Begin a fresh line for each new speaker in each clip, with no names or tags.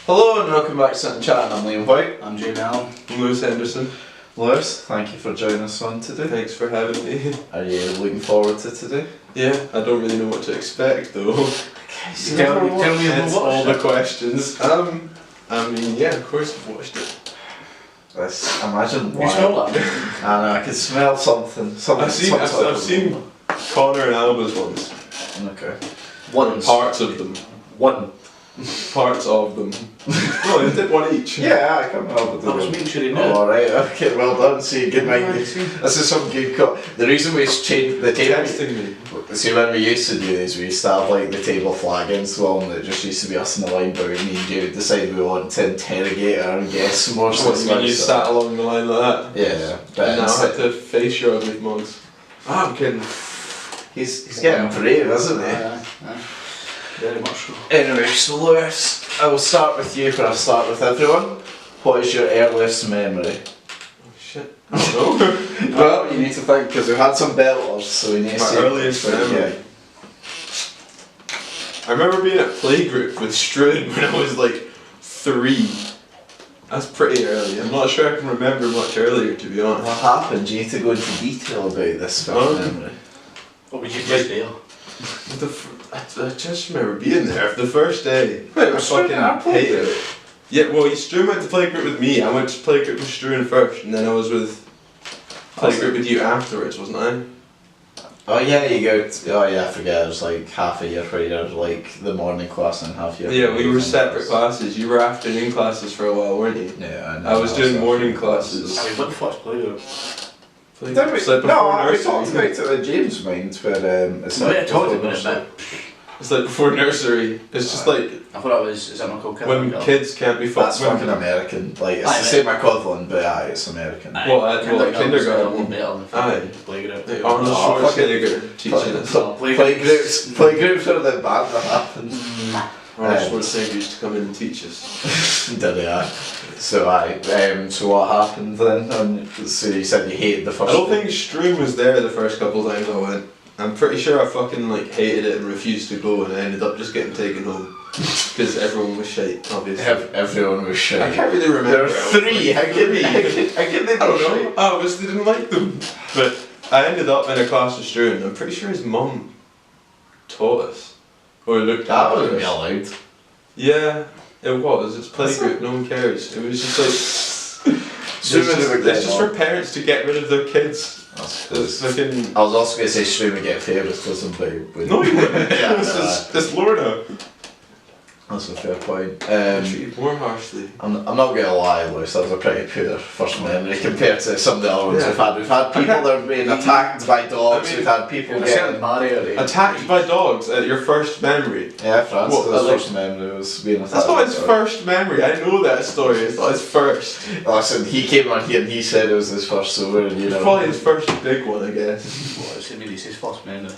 Hello and welcome back to Sit and Chat. I'm Liam Whyte.
I'm Allan.
I'm Lewis Henderson.
Lewis, thank you for joining us on today.
Thanks for having me.
Are you looking forward to today?
Yeah, I don't really know what to expect though.
Tell me
Hence
about
all
it.
the questions. I mean, yeah, of course I've watched it.
Let's imagine
You
why.
smell that?
I can smell something.
I've seen Connor and Alba's ones.
Okay.
Parts of them. Parts of them. No, they did one each.
Yeah, I can't help it.
I was making sure you knew.
Oh, alright, okay, well done. See, good mind. This is some good cut. The reason we changed the table.
Testing me.
See, when we used to do these, we used to have like the table flag in so long that it just used to be us in the line, but me and you decided we want to interrogate our guests more. So
What, you mean you sat along the line like that?
Yeah, but
And now I have to face your ugly mugs. I'm kidding.
he's getting brave, isn't he?
Very much so.
Anyway, so Lewis, I will start with you, but I'll start with everyone. What is your earliest memory?
Oh shit. I don't know.
Well, you need to think because we had some belters, so we need to
My
see.
earliest memory. I remember being at playgroup with Struan when I was like 3. That's pretty early. I'm not sure I can remember much earlier, to be honest.
What happened? Do you need to go into detail about this first memory?
What would you just do?
I just remember being there for the first day.
Wait,
I
was Struan at our
fucking hated it. Yeah, well, Struan went to playgroup with me. I went to playgroup with Struan first, and then I was with playgroup with you afterwards, wasn't I?
Oh yeah, you go. Oh yeah, I forget. It was like half a year where you're like the morning class and half year.
Yeah, we were separate classes. You were afternoon classes for a while, weren't you?
Yeah,
I was doing morning classes.
I mean, what the fuck's playgroup?
Did we?
It's like before
No, we
nursery.
talked about it at James' Mind where it's
We
like
might have talked
before
about it,
nursery.
but
It's like before nursery. It's just like
I thought that was, is that not called
when
kindergarten?
kids can't be
That's
fucked.
fucking American. Like it's
Aye,
the same equivalent, but aye, it's American.
Aye,
Well, at- well, at
kindergarten's
kindergarten.
a lot better than
Aye.
fucking playgroup.
Like Arnold
Oh,
Schwarzenegger teaching us.
Playgroups are the bad that happens.
Arnold Schwarzenegger used to come in and teach us.
Did he? Aye. So so what happened then? So you said you hated the first.
I don't think Struan was there the first couple of times I went. I'm pretty sure I fucking like hated it and refused to go, and I ended up just getting taken home because everyone was shite, obviously.
Everyone was shit.
I can't really remember.
There are 3. How can they?
I don't know. I obviously didn't like them, but I ended up in a class with Struan. I'm pretty sure his mum taught us or looked
That
after
wouldn't be
us.
allowed.
Yeah, it was. It's playgroup. No one cares. It was just like it's just for parents to get rid of their kids. It's fucking.
I was also going to say Shrew would get favouritism, but
No, you wouldn't.
Yeah,
It's Lorna.
that's a fair point.
Treated more harshly.
I'm not going to lie, Lewis, that was a pretty poor first memory compared to some of the other ones
Yeah.
we've had. We've had people that have been attacked by dogs,
I mean,
we've had people
You're
getting...
Mario,
Attacked by dogs at your first memory.
Yeah, Francis'
What, like-
first memory was being attacked.
That's not his
by dogs.
first memory. I know that story. It's not his first.
Listen, he came on here and he said it was his first sober, and you
It's
know...
probably his first big one, I guess.
What is it? It's his first memory.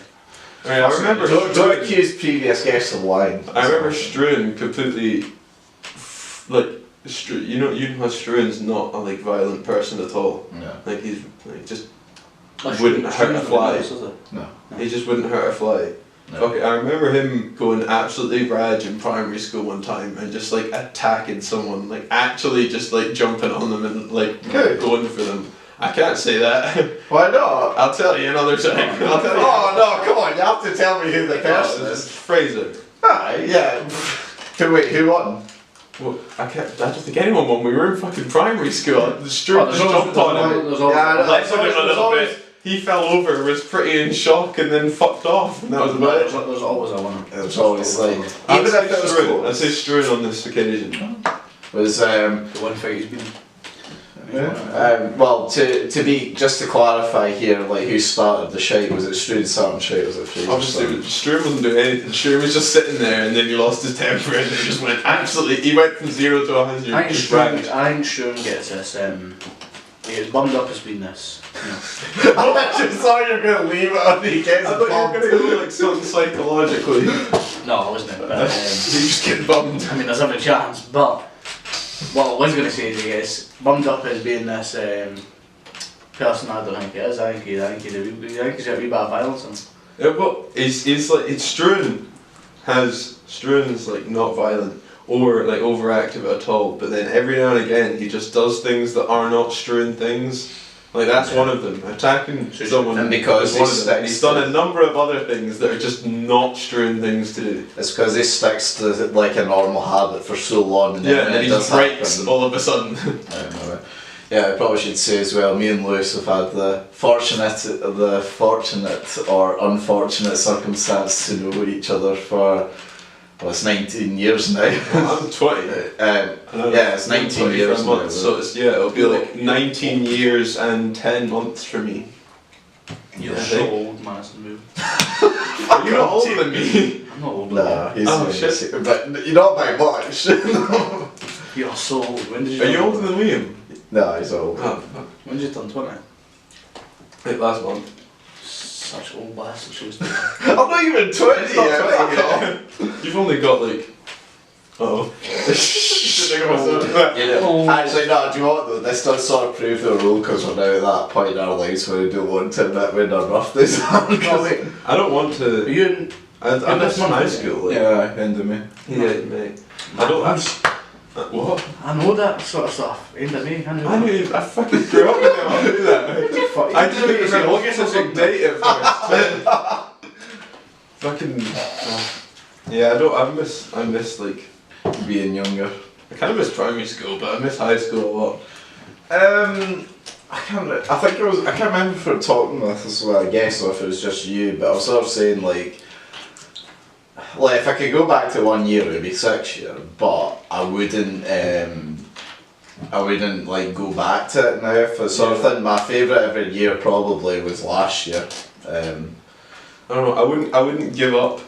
I remember.
Don't
Struan-
accuse previous guests of lying.
I remember Struan completely, like, you know how Struan's not a like violent person at all.
No.
Like he's like just
That's
wouldn't
true.
hurt a
It's
fly.
nice, is it?
No.
He just wouldn't hurt a fly.
No.
Okay, I remember him going absolutely rage in primary school one time and just like attacking someone, like actually just like jumping on them and like
Good.
going for them. I can't say that.
Why not?
I'll tell you another time. I'll tell you.
Oh no, come on, you have to tell me who the person
It's
is.
Fraser.
Ah, yeah. Wait, who won?
Well, I don't think anyone won. We were in fucking primary school. The Struan
Oh,
just jumped on him.
There's always-
Yeah, I know.
Left him a little
always-
bit. He fell over, was pretty in shock, and then fucked off. And that was about it.
There's always a winner.
It was always like,
I'd
even
say
if it was
Struan. I'd
close,
say Struan on this occasion.
was
The one fight he's been.
well to be just to clarify here, like who started the shite? Was it Struan starting shite? Was it Fraser?
Obviously, Struan wasn't doing anything. Struan was just sitting there, and then he lost his temper, and he just went absolutely. He went from 0 to 100.
I think
just rage.
Struan gets this. He gets bummed up as being this. You know.
I just thought you were going to leave it on he gets
I thought you were going to go like something psychologically.
No, I wasn't. But,
You just get bummed.
I mean, there's every chance. But what I was going to say is he gets bummed up as being this person. I don't think he is. I think he's a wee bit of violence. And
Yeah, but it's like Struan has Struan's like not violent. or like overactive at all. But then every now and again, he just does things that are not strewn things. Like that's one of them. Attacking someone,
and because
is one of them. He's done a number of other things that are just not strewn things to do.
It's because he sticks to like a normal habit for so long, and then
and he just breaks all of a sudden.
I don't know. Yeah, I probably should say as well, me and Lewis have had the fortunate or unfortunate circumstance to know each other for, well, it's 19 years now.
Well, I'm 20.
Yeah, it's 19 years now.
So it's, it'll be like 19 years and 10 months for me.
You're so old, Madison.
Are you older than me?
I'm not old.
Nah, he's
shit.
But you're not by much.
You're so old. When did you?
Are you older than Liam?
No, he's old.
Oh, fuck.
When did you turn 20?
Like last month.
Such old bastard shoes.
I'm not even 20
It's not
yet.
20 yet. You've only got like. Oh.
Actually, no, do you know what though? This does sort of prove the rule because we're now at that point in our lives where we don't want to admit when our birthdays are.
I don't want to.
Are you in?
I miss high school. Like.
Yeah, end of me.
Yeah, mate. I don't. What?
I know that sort of stuff. End of me.
I knew. I fucking grew up with them. I knew that. I didn't even remember August date at first. Fucking. Yeah, I miss like
Being younger.
I kind of miss primary school, but I miss high school a lot.
I can't remember if we were talking with as well, I guess, or if it was just you, but I was sort of saying like if I could go back to 1 year, it would be 6 year, but I wouldn't like go back to it now. If I sort of think my favourite every year probably was last year.
I don't know. I wouldn't give up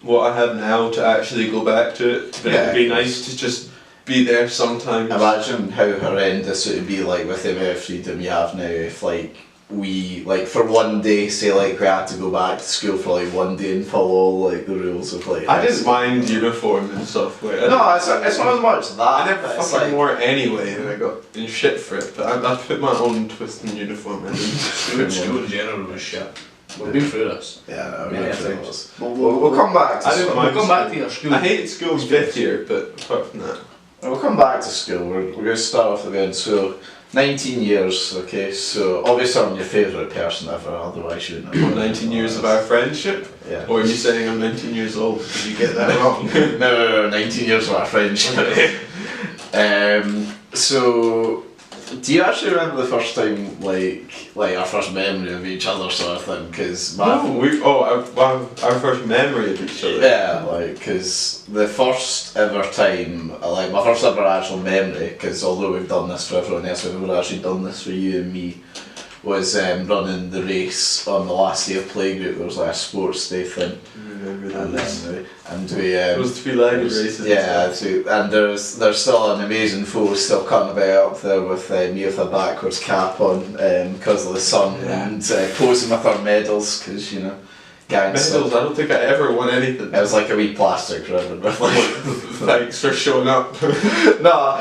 what I have now to actually go back to it, but it would be nice to just be there sometimes.
Imagine how horrendous it would be like with the amount of freedom you have now if like we like for one day say like we had to go back to school for like 1 day and follow like the rules of like.
I didn't mind uniform and stuff. Like,
no, it's not as much that.
I never fucking wore it anyway, and I got in shit for it. But I put my own twist in uniform. And
school in general was shit. We've been through this.
Yeah, no,
many
through
times.
this. We'll come back to
school.
We'll come back to your school.
I hated school in 5th year, but apart from that.
We'll come back to school. We're going to start off again. So, 19 years, okay, so obviously I'm your favourite person ever, otherwise you wouldn't have.
19 years of our friendship?
Yeah.
Or are you saying I'm 19 years old? Did you get that wrong?
No, 19 years of our friendship. So, do you actually remember the first time, like our first memory of each other sort of thing? Because our first memory of each other. Yeah, like, because the first ever time, like my first ever actual memory, because although we've done this for everyone else, we've never actually done this for you and me, was running the race on the last day of playgroup. There was like a sports day thing. And we
those 3-legged races.
Yeah, and there's still an amazing photo still cutting about up there with me with a backwards cap on because of the sun and posing with our medals because you know.
Medals? I don't think I ever won anything.
It was like a wee plastic ribbon with like
thanks for showing up.
No.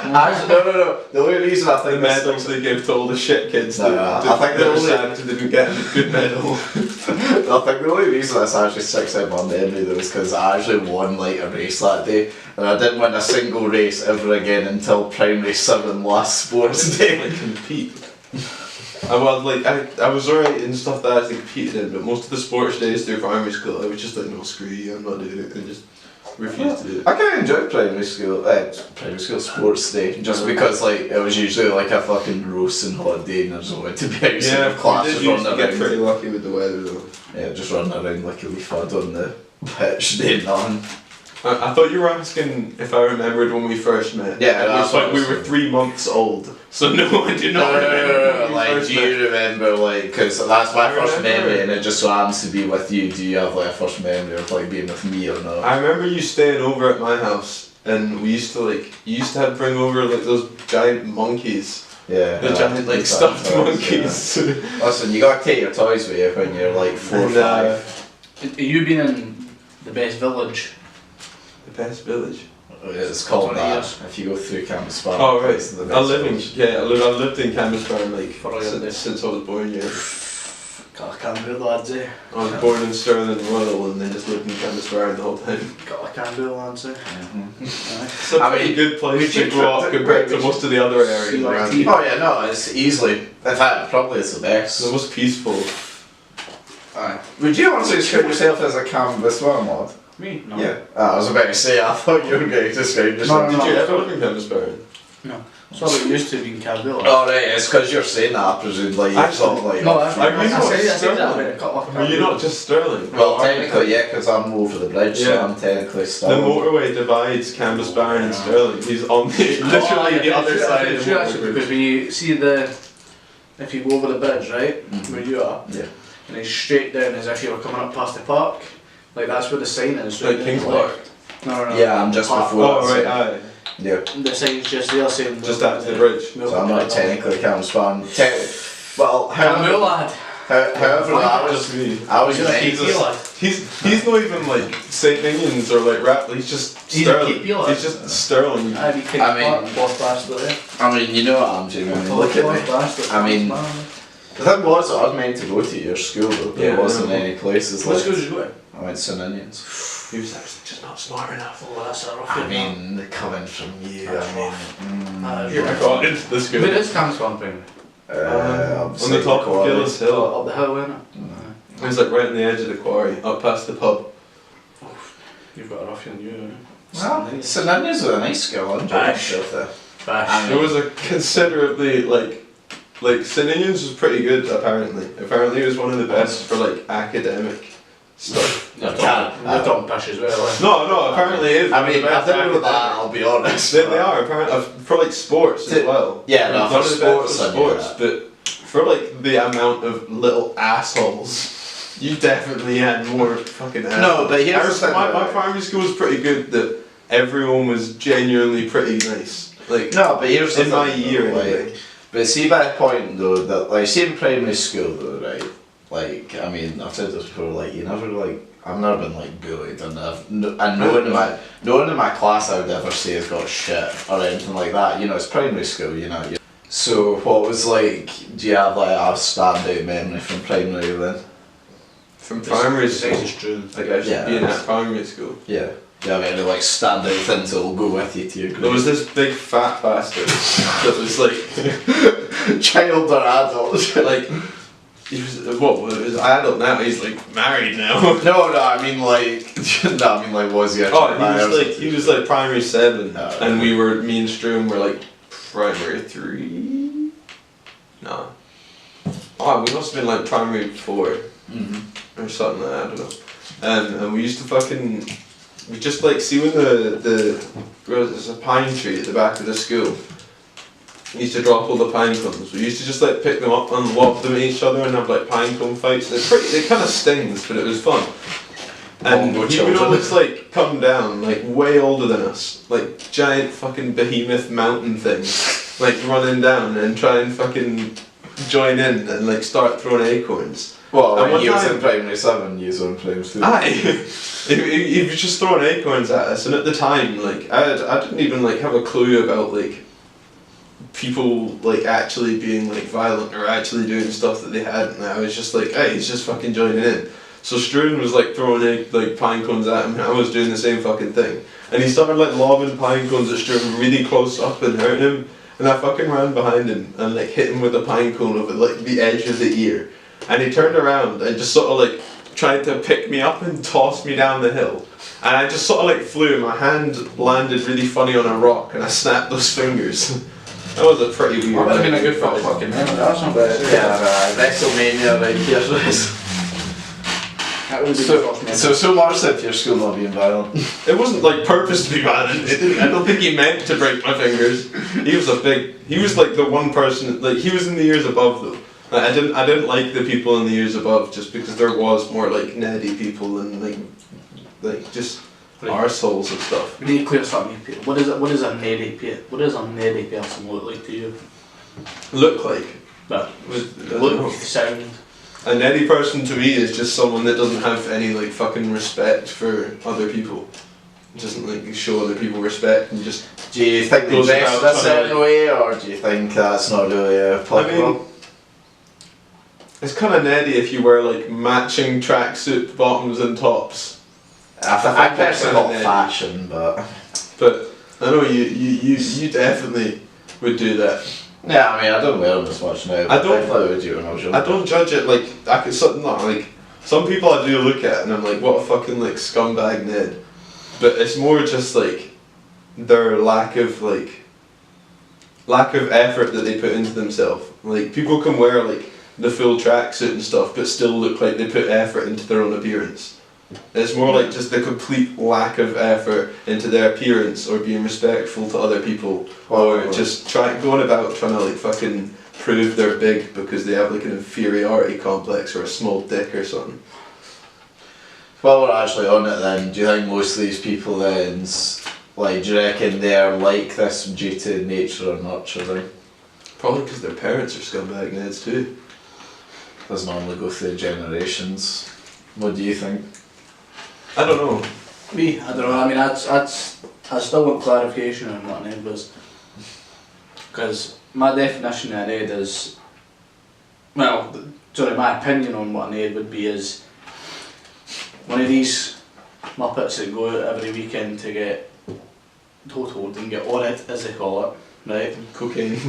The only reason I think
the medals they give to all the shit kids
I think
they were sad to didn't get a good medal.
I think the only reason that's actually sticks out my memory though is because I actually won like a race that day and I didn't win a single race ever again until primary 7 last sports day.
Like compete. I was alright in stuff that I actually competed in, but most of the sports days through primary school I was just like, no, screw you, I'm not doing it, and just refused to do it.
I kind of enjoyed primary school sports day, just because like it was usually like a fucking roasting hot day and I just wanted to be outside of class just running around.
Get pretty lucky with the weather though.
Yeah, just running around like a wee fud on the pitch doing nothing.
I thought you were asking if I remembered when we first met.
Yeah,
that's like we were 3 months old. So no, I do not remember.
Like, do you remember, like, because that's my first memory and it just so happens to be with you. Do you have like a first memory of like being with me or not?
I remember you staying over at my house and we used to have bring over like those giant monkeys.
Yeah.
The giant like stuffed monkeys.
Yeah. Listen, you gotta take your toys with you when you're like 4 or 5.
Are you been in the best village?
The best village?
It's called that. If you go through Campus Farm.
Oh right. I lived in Campus Farm like
since
I was born here.
God, I can't do lads, eh?
I was born in Stirling Royal and then just lived in Candice the whole time.
God, I can't do lads, eh?
It's a pretty good place to grow up compared to most of the other areas around.
Oh yeah, no, it's easily. In fact, probably it's the best.
The most peaceful.
Aye. Would you honestly describe yourself as a canvas landlord?
Me? No.
Yeah. I was about to say, I thought you were going to describe yourself.
No.
Did you ever live in Candice?
No. That's what it used to be in Canberra.
Oh right, it's because you're saying that, I presume, like, you thought, like...
No, I
Are you not
said that
Stirling?
about a couple of
Were you not just Stirling?
Well, technically, yeah, because I'm over the bridge, so
Yeah.
I'm technically
The
still...
motorway divides Candice and Stirling. He's on the, literally the other side of the
actually,
motorway.
because when you see if you go over the bridge, right, where you are,
Yeah.
and it's straight down as if you were coming up past the park, like that's where the sign is.
Like King's Park?
No.
Yeah, I'm just
Park.
before
Oh,
that,
right,
so-
aye.
Yeah.
The sign's just there saying...
Just after the bridge.
So I'm not technically canvas fan. Well,
Canberra lad.
however, I was...
Just me.
I was
He's a
meant
KP
to...
lad.
He's not even like St. Ninians or like Ratley, he's just
He's a
Stirling.
KP lad.
He's just Stirling.
I'd be King's
I mean-
Park, boss bastard there.
I mean, you know what I'm doing, I mean, look at me.
Bastard,
I mean-
man.
The thing was, I was meant to go to your school, though, but
Yeah,
there wasn't
I know.
any places
What
left.
school did you go to?
I went to St. Onions.
He was actually just not smart enough.
Oh, that's a rough
I
one,
mean, coming from you,
That's
I mean...
man.
I got into the
Where
school.
is Cam's Camping?
On the top of Gillis Hill.
Up the hill, innit?
It was like right on the edge of the quarry, up past the pub.
You've got a ruffian, you.
Well, St. Onions was a nice school, I enjoyed
Bash.
myself there.
Bash.
It was a considerably like St. Ninians was pretty good apparently. Apparently it was one of the best for like academic stuff.
You're talking bash as well, eh?
No, apparently it is.
I mean, I
Best
don't know that,
academic.
I'll be honest.
They are apparently for like sports as well.
Yeah, no,
One
for
of the best
sports,
for
I knew
sports, but for like the amount of little assholes, you definitely had more fucking assholes.
No, but here's the thing,
my
right?
primary school was pretty good. That everyone was genuinely pretty nice. Like
No, but here's the
in my
thing,
year
though,
anyway.
like, but see that point though, that like see in primary school though, right? Like, I mean, I've said this before, like you never like I've never been like bullied, and no one in my class I would ever say has got shit or anything like that. You know, it's primary school, you know. So what was like? Do you have like a standout memory from primary then?
From primary school,
It's true.
like I should
Yeah.
be in that primary school.
Yeah. Do you have any like standout things that will go with you to your grade?
There was this big fat bastard that was like
child or adult?
like he was was adult now. He's like married now.
No, I mean like, was he?
He was like primary 7,
Oh,
and me and Stroom were like primary 3. No. Oh, we must have been like primary 4 or something like that. I don't know. And we used to we just like see when there's a pine tree at the back of the school. We used to drop all the pine cones. We used to just like pick them up and lob them at each other and have like pine cone fights. It kind of stings, but it was fun. And
Bongo
he would
children.
always like come down, like way older than us, like giant fucking behemoth mountain things, like running down and try and fucking join in and like start throwing acorns.
Well,
And
when
one
he was
time-
in primary 7, you was in primary 2.
Aye, he was just throwing acorns at us, and at the time, like I didn't even like have a clue about like people like actually being like violent or actually doing stuff that they hadn't. I was just like, hey, he's just fucking joining in. So Struan was like throwing like pine cones at him, and I was doing the same fucking thing. And he started like lobbing pine cones at Struan really close up and hurting him. And I fucking ran behind him and like hit him with a pine cone over like the edge of the ear. And he turned around and just sort of like tried to pick me up and toss me down the hill. And I just sort of like flew, and my hand landed really funny on a rock, and I snapped those fingers. That was a pretty weird.
That would have been a good fucking memory. That's not bad.
Yeah, WrestleMania right here.
That would be the first memory.
So much said for your school not being violent.
It wasn't like purpose to be violent. I don't think he meant to break my fingers. He was like the one person, like he was in the years above though. Like, I didn't like the people in the years above just because there was more like neddy people and like just arseholes and stuff.
We need to clear something here, Peter. What is a nerdy person look like to you?
Look like.
But
I don't
look,
know.
sound.
A neddy person to me is just someone that doesn't have any like fucking respect for other people. Doesn't like show other people respect and just.
Do you think they
Goes
dress
about
a certain way, or do you think that's not really applicable?
It's kind of nerdy if you wear like matching tracksuit bottoms and tops.
I personally call it fashion, but
I know you definitely would do that.
yeah, I mean I don't wear them as much now. But I definitely would do when I was younger.
I don't judge it like I could something like some people I do look at and I'm like, what a fucking like scumbag Ned. But it's more just like their lack of effort that they put into themselves. Like people can wear like the full tracksuit and stuff, but still look like they put effort into their own appearance. It's more like just the complete lack of effort into their appearance or being respectful to other people, or just going about trying to like fucking prove they're big because they have like an inferiority complex or a small dick or something.
Well, we're actually on it then. Do you think most of these people then, like, do you reckon they're like this due to nature or nurture thing?
Probably because their parents are scumbag Neds too.
Doesn't normally go through generations. What do you think?
I don't know.
Me, I don't know. I mean, I still want clarification on what an Ned was. Because my definition of an Ned is, well, sorry, my opinion on what an Ned would be is one of these Muppets that go out every weekend to get totaled and get on it, as they call it, right?
Cocaine.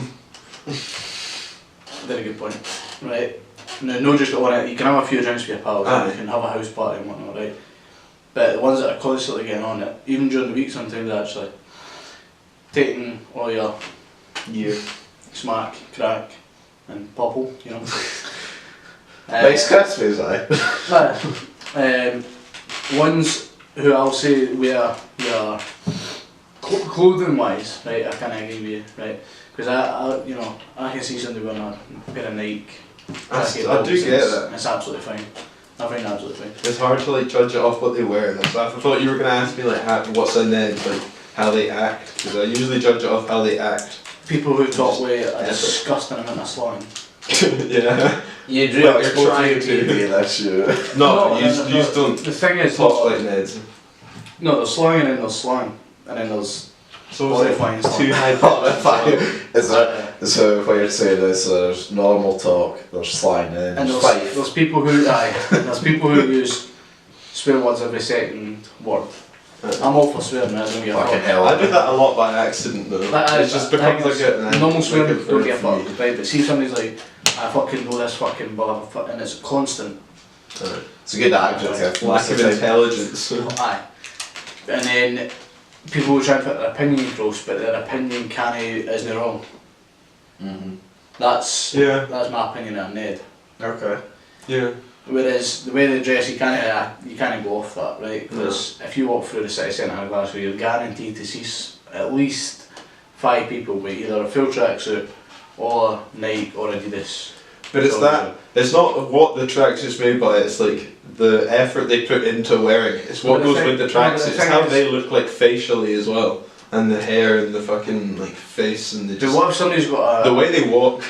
Very good point, right? No, just on it. You can have a few drinks with your pals, you can have a house party and whatnot, right? But the ones that are constantly getting on it, even during the week sometimes actually, taking all your gear, smack, crack, and popple, you know.
Nice Christmas,
Ones who I'll say wear clothing wise, right, I kind of agree with you, right? Because I can see somebody wearing a pair of Nike.
I do get that.
It's absolutely fine. I find it absolutely fine.
It's hard to like judge it off what they wear. Like, so I thought you were gonna ask me like what's a Ned, like how they act, because I usually judge it off how they act.
People who talk with a disgusting amount of slang.
Yeah.
You'd really trying to be this year.
No, you don't.
The thing is,
talk like Neds.
No, there's slang and then there's slang, and then there's
so it's like
slang.
too high.
So what you're saying is there's normal talk, there's slang, and then
there's people who there's people who use swear words every second word. I'm all for swearing, I don't give a fuck.
I do that a lot by accident though. It's just becomes like a
normal swearing, don't give a fuck, right? But see somebody's like, I fucking know this fucking blah, and it's constant.
It's a good adjective.
Lack of intelligence.
Aye. And then people will try and put their opinion across, but their opinion isn't wrong.
Mm-hmm.
That's my opinion on Ned.
Okay.
Yeah.
Whereas the way they dress, you can't go off that, right? Because if you walk through the city centre of Glasgow, you're guaranteed to see at least 5 people with either a full tracksuit or Nike or Adidas.
But it's not what the tracksuit's made by, it's like the effort they put into wearing it. It's what goes with the tracksuit. It's how they look like facially as well. And the hair and the fucking like face and the
what if somebody's got
the way they walk.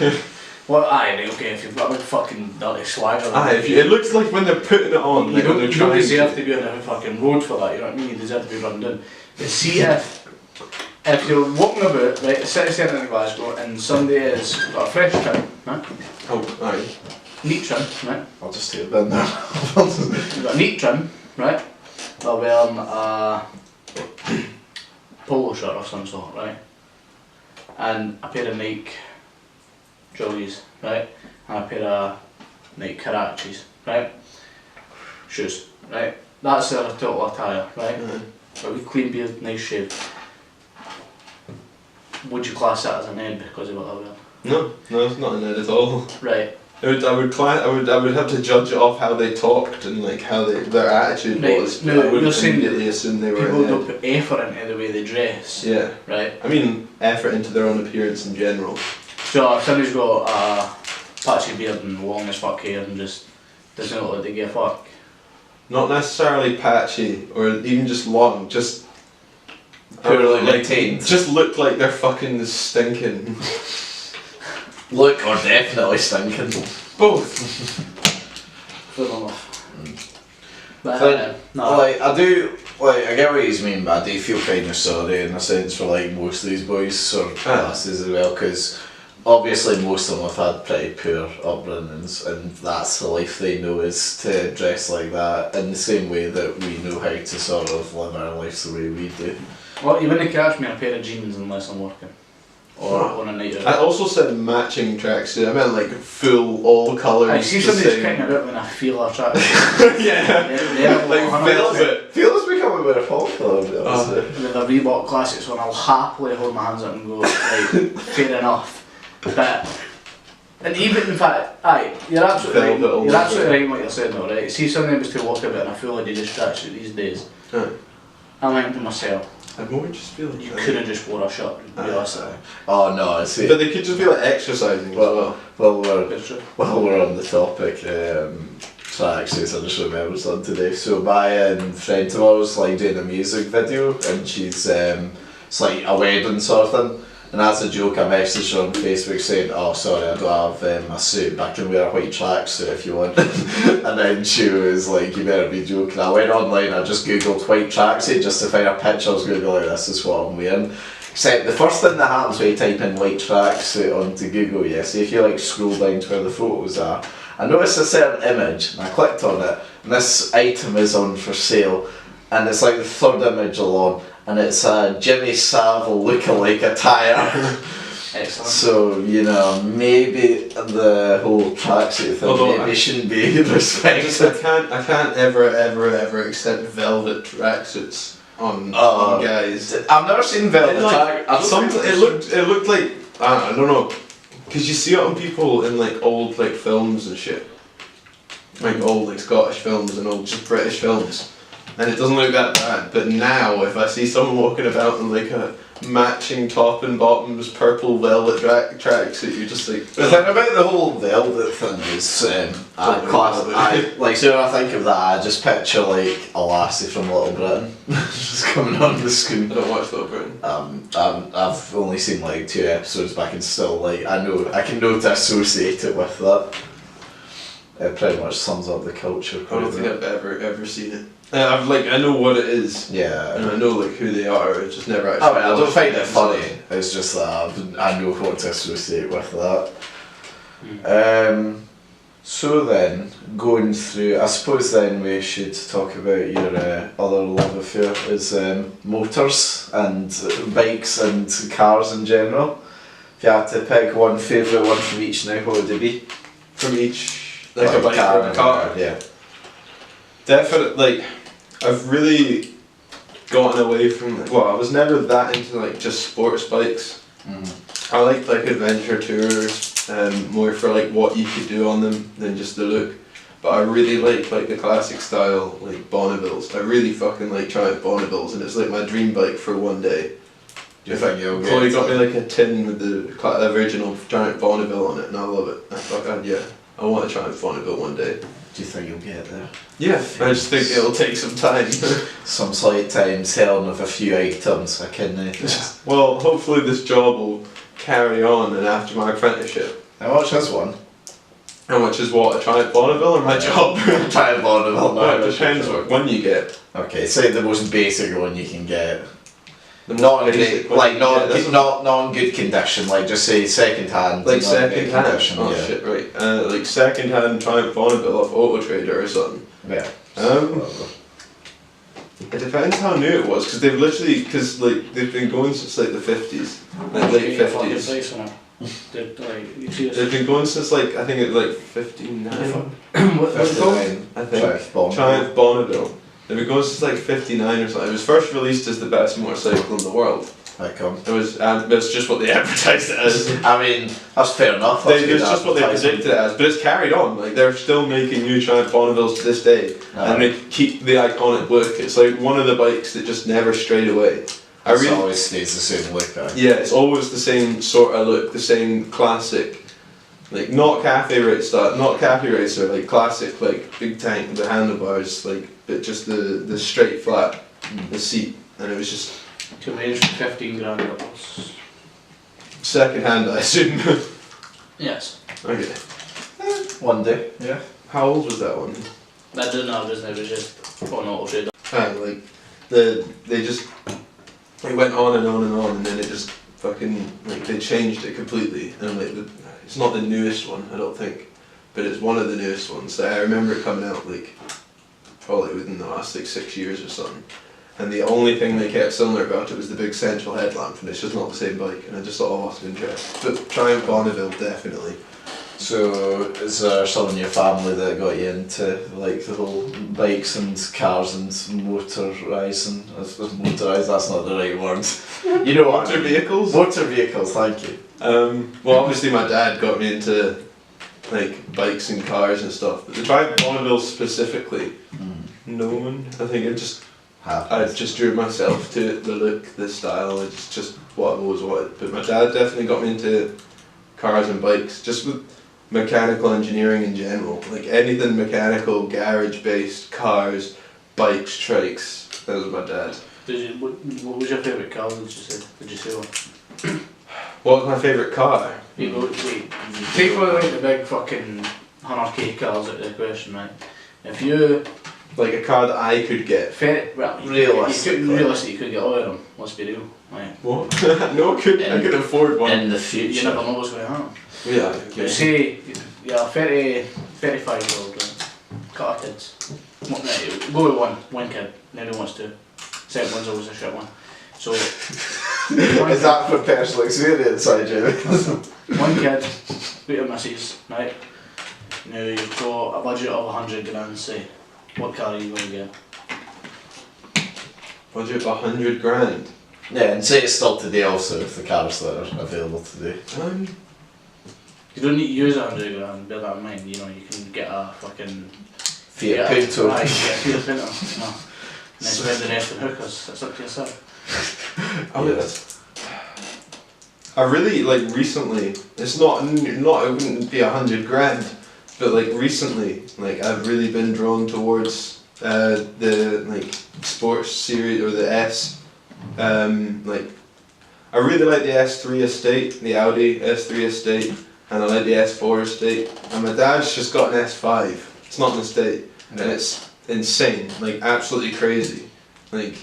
Well, okay, if you've got a fucking dirty swagger.
It looks like when they're putting it on.
You don't deserve to be on a fucking road for that, you know what I mean? You deserve to be run down. But see if you're walking about, right, the city centre in Glasgow, and somebody has got a fresh trim, right?
Oh, aye.
Neat trim, right?
I'll just take it in there.
You've got a neat trim, right? They're wearing a polo shirt of some sort, right? And a pair of Nike jollies, right? And a pair of Nike Karachis, right? Shoes, right? That's their total attire, right? A wee clean beard, nice shave. Would you class that as a Ned because of what they're wearing?
No, it's not a Ned at all.
Right.
I would have to judge it off how they talked and like how their attitude was.
No,
I wouldn't immediately assume they were.
People don't put effort into the way they dress.
Yeah.
Right.
I mean, effort into their own appearance in general.
So if somebody's got a patchy beard and long as fuck hair and just doesn't look like they give a fuck.
Not necessarily patchy or even just long, just
poorly maintained.
Just look like they're fucking stinking.
Look or definitely stinking.
Both.
Fair enough.
But no. Like I get what you mean, but I do feel kind of sorry in a sense for like most of these boys or classes as well, because obviously most of them have had pretty poor upbringings, and that's the life they know, is to dress like that, in the same way that we know how to sort of live our lives the way we do.
Well, you wouldn't catch me in a pair of jeans unless I'm working. Or on a night out.
I also said matching tracksuit. I meant like full, all colours.
I see somebody's kicking it out when I feel a track.
Yeah, like velvet.
Feels becoming a bit of popular, to be honest.
With a Reebok Classics one, I'll happily hold my hands up and go, right, fair enough. But, and even in fact, you're absolutely right. You're absolutely right in what you're saying though, right? See somebody was to walk about in a full Adidas tracksuit these days. I'm thinking to myself,
I'd more just feel like
you couldn't just wear a shirt and be honest.
Oh no, I see.
But they could just be like exercising as well.
While we're on the topic, tracksuits, I just remembered something today. So my friend tomorrow's like doing a music video, and she's it's like a wedding sort of thing. And as a joke, I messaged her on Facebook saying, "Oh, sorry, I don't have a suit, but I can wear a white tracksuit if you want." And then she was like, "You better be joking." I went online, I just googled white tracksuit just to find a picture. I was going to go like, "This is what I'm wearing." Except the first thing that happens when you type in white tracksuit onto Google, see if you like scroll down to where the photos are, I noticed a certain image, and I clicked on it, and this item is on for sale, and it's like the third image along, and it's a Jimmy Savile lookalike attire.
Excellent.
So, maybe the whole tracksuit thing maybe shouldn't be respected.
I can't ever accept velvet tracksuits on guys.
I've never seen velvet tracksuits.
It looked like, I don't know, because you see it on people in like old like films and shit. Like old like Scottish films and old just British films. And it doesn't look that bad, but now if I see someone walking about in like a matching top and bottoms purple velvet tracksuit, you're just like...
The thing about the whole velvet thing is, so when I think of that, I just picture like a lassie from Little Britain just coming on the screen.
I don't watch Little Britain.
I've only seen like 2 episodes, but I can still I can know to associate it with that. It pretty much sums up the culture.
I don't think I've ever seen it. I know what it is.
Yeah.
And I know like who they are. It's just never actually.
I don't find it funny. It's just that I know what to associate with that. So then, going through, I suppose then we should talk about your other love affair is motors and bikes and cars in general. If you had to pick one favourite one from each now, what would it be?
From each, like a bike or a car?
Yeah.
Definitely, I've really gotten away from, I was never that into like just sports bikes. I liked like adventure tours, more for like what you could do on them than just the look. But I really like the classic style like Bonnevilles. I really fucking like Triumph Bonnevilles, and it's like my dream bike for one day.
Do you think you'll get
Chloe got me like a tin with the original Triumph Bonneville on it, and I love it. I want a Triumph Bonneville one day.
Do you think you'll get there?
Yeah, I just think it'll take some time.
Some slight time selling of a few items, I can.
Well, hopefully this job will carry on, and after my apprenticeship.
How much is one?
How much is what? A Triumph Bonneville or my job?
Triumph Bonneville.
No, it depends what one you get.
Okay, say the most basic one you can get.
Not in
good condition. Like just say second hand.
Like second hand.
Oh
yeah. Shit, right. Like second hand Triumph Bonneville off Auto Trader or something.
Yeah.
It depends how new it was, because they've been going since like the 50s, like late 50s. They've been going since like I think it's like 59.
What's it called?
I think Triumph Bonneville. They've been going since like 59 or something. It was first released as the best motorcycle in the world.
How come?
It's just what they advertised it as.
I mean, that's fair enough.
It's just what they predicted it as, but it's carried on. Like they're still making new Triumph Bonnevilles to this day, and they keep the iconic look. It's like one of the bikes that just never strayed away.
It always stays the same look.
Yeah, it's always the same sort of look, the same classic. Like not cafe racer, like classic, like big tank with the handlebars, like but just the straight flat, the seat, and it was just.
To range for 15 grand it was.
Second hand, I assume.
Yes.
Okay.
One day. Yeah.
How old was that one?
I don't know. It was just on Auto Trader.
They went on and on and on, and then it just fucking like they changed it completely, and like it's not the newest one, I don't think, but it's one of the newest ones. I remember it coming out like probably within the last like 6 years or something. And the only thing they kept similar about it was the big central headlamp, and it's just not the same bike. And I just thought, oh, lost interest. But Triumph Bonneville, definitely.
So, is there someone in your family that got you into like the whole bikes and cars and motorising? Motorised, that's not the right word. You know what?
Motor vehicles?
Motor vehicles, thank you.
Well, obviously my dad got me into like bikes and cars and stuff, but the Triumph Bonneville specifically, no one. I think I just drew myself to it, the look, the style. It's just what I've always wanted. But my dad definitely got me into cars and bikes, just with mechanical engineering in general. Like anything mechanical, garage-based, cars, bikes, trikes. That was my dad.
What was your favourite car? Did you say one?
What was my favourite car?
Take away like the big fucking 100k cars out of the question, right? If you
Like a car that I could get.
Realistically, you could get all of them. Let's be real. Right.
What? No, I could afford one.
In the future.
You never know what's going to happen.
Yeah.
You
Okay.
say you're a 35-year-old, right? Got kids. Go with one kid. Nobody wants to. Second one's always a shit one. So.
Is that for personal experience, I do?
One kid, with your missus, right? Now you've got a budget of 100 grand, say. What car are you going to get?
Budget of 100 grand.
Yeah, and say it's still today also with the cars that are available today.
You don't need to use 100 grand, bear that in mind. You know, you can get a fucking
Fiat Punto.
Right, get a Fiat Punto. No. And then spend the rest on hookers. It's up to yourself.
I really like recently. It's not. It wouldn't be 100 grand, but like recently, like I've really been drawn towards the like sports series or the S. Like I really like the S3 estate, the Audi S3 estate, and I like the S4 estate. And my dad's just got an S5. It's not an estate, and it's insane, like absolutely crazy. Like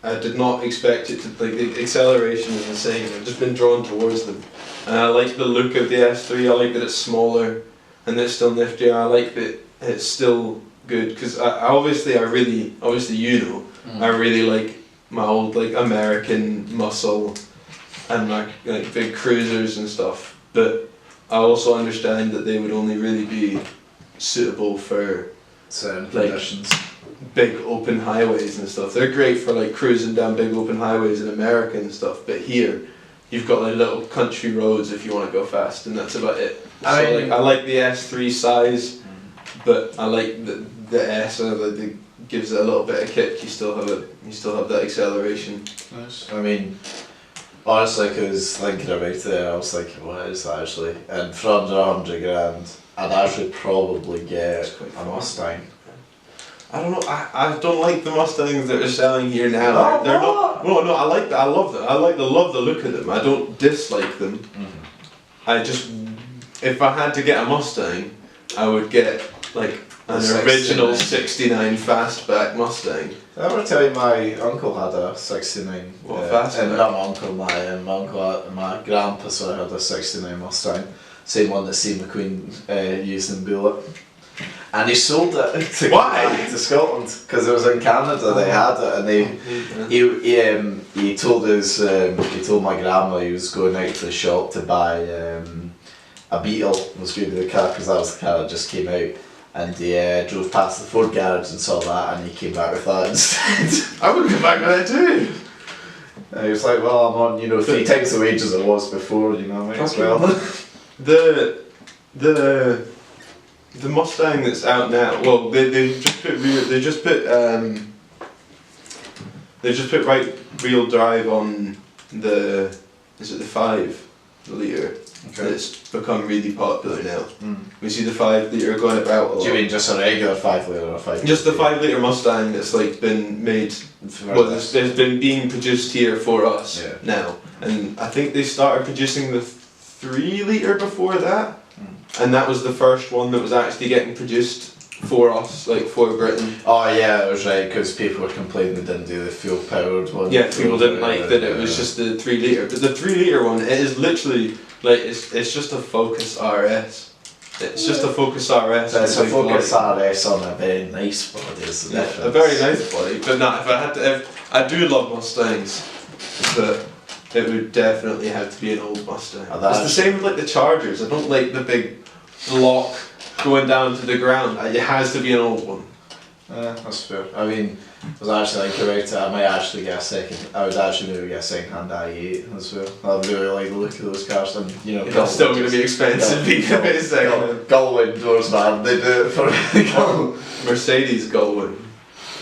I did not expect it to, like the acceleration is insane. I've just been drawn towards them. And I like the look of the S3, I like that it's smaller and it's still niftier. I like that it's still good because obviously you know, I really like my old like American muscle and my like big cruisers and stuff. But I also understand that they would only really be suitable for
certain
like
conditions.
Big open highways and stuff. They're great for like cruising down big open highways in America and stuff, but here you've got like little country roads if you want to go fast, and that's about it. I like the S3 size, but I like the S. It gives it a little bit of kick. You still have that acceleration.
Nice. I mean, honestly, because thinking about it, I was like, what is that actually? And for under 100 grand, I'd actually probably get a Mustang.
I don't know. I don't like the Mustangs that are selling here now. They're not. No, I like that. I love them. I love the look of them. I don't dislike them. I just, if I had to get a Mustang, I would get like an original '69 fastback Mustang.
Did I ever tell you my uncle had a '69?
What fastback?
And not my uncle, my grandpa had a '69 Mustang. Same one that Steve McQueen used in Bullet. And he sold it to Scotland because it was in Canada they had it, and he told my grandma he was going out to the shop to buy a Beetle was going to be the car because that was the car that just came out, and he drove past the Ford garage and saw that, and he came back with that instead. I would come back with it too. And he was like, well, I'm on 3 times the wages I was before, might as well.
The Mustang that's out now. Well, they just put right wheel drive on the 5 litre. Okay. It's become really popular now. We see the 5 litre going about a lot.
Do you mean just a regular 5 litre or 5 litre?
Just the 5 litre Mustang that's like been made. Well, there's been being produced here for us now, and I think they started producing the 3 litre before that. And that was the first one that was actually getting produced for us, like for Britain.
Oh yeah, it was right, because people were complaining they didn't do the fuel powered one.
Yeah, people didn't like that it was just the 3 litre. But the 3 litre one, it is literally, like, it's just a Focus RS. It's just a Focus RS.
It's a Focus
body.
RS on a very nice body, is the difference.
A very nice body, but not if I had to. If, I do love Mustangs, but it would definitely have to be an old Mustang.
Oh,
it's the same with like the Chargers. I don't like the big block going down to the ground. It has to be an old one.
That's fair. I mean, I was actually thinking about it, I might actually get a second, I would actually maybe get a second-hand i8 as well. I really like the look of those cars, and you know,
It's still going to be expensive.
gull windows, man, they do it for me.
Mercedes Gullwing.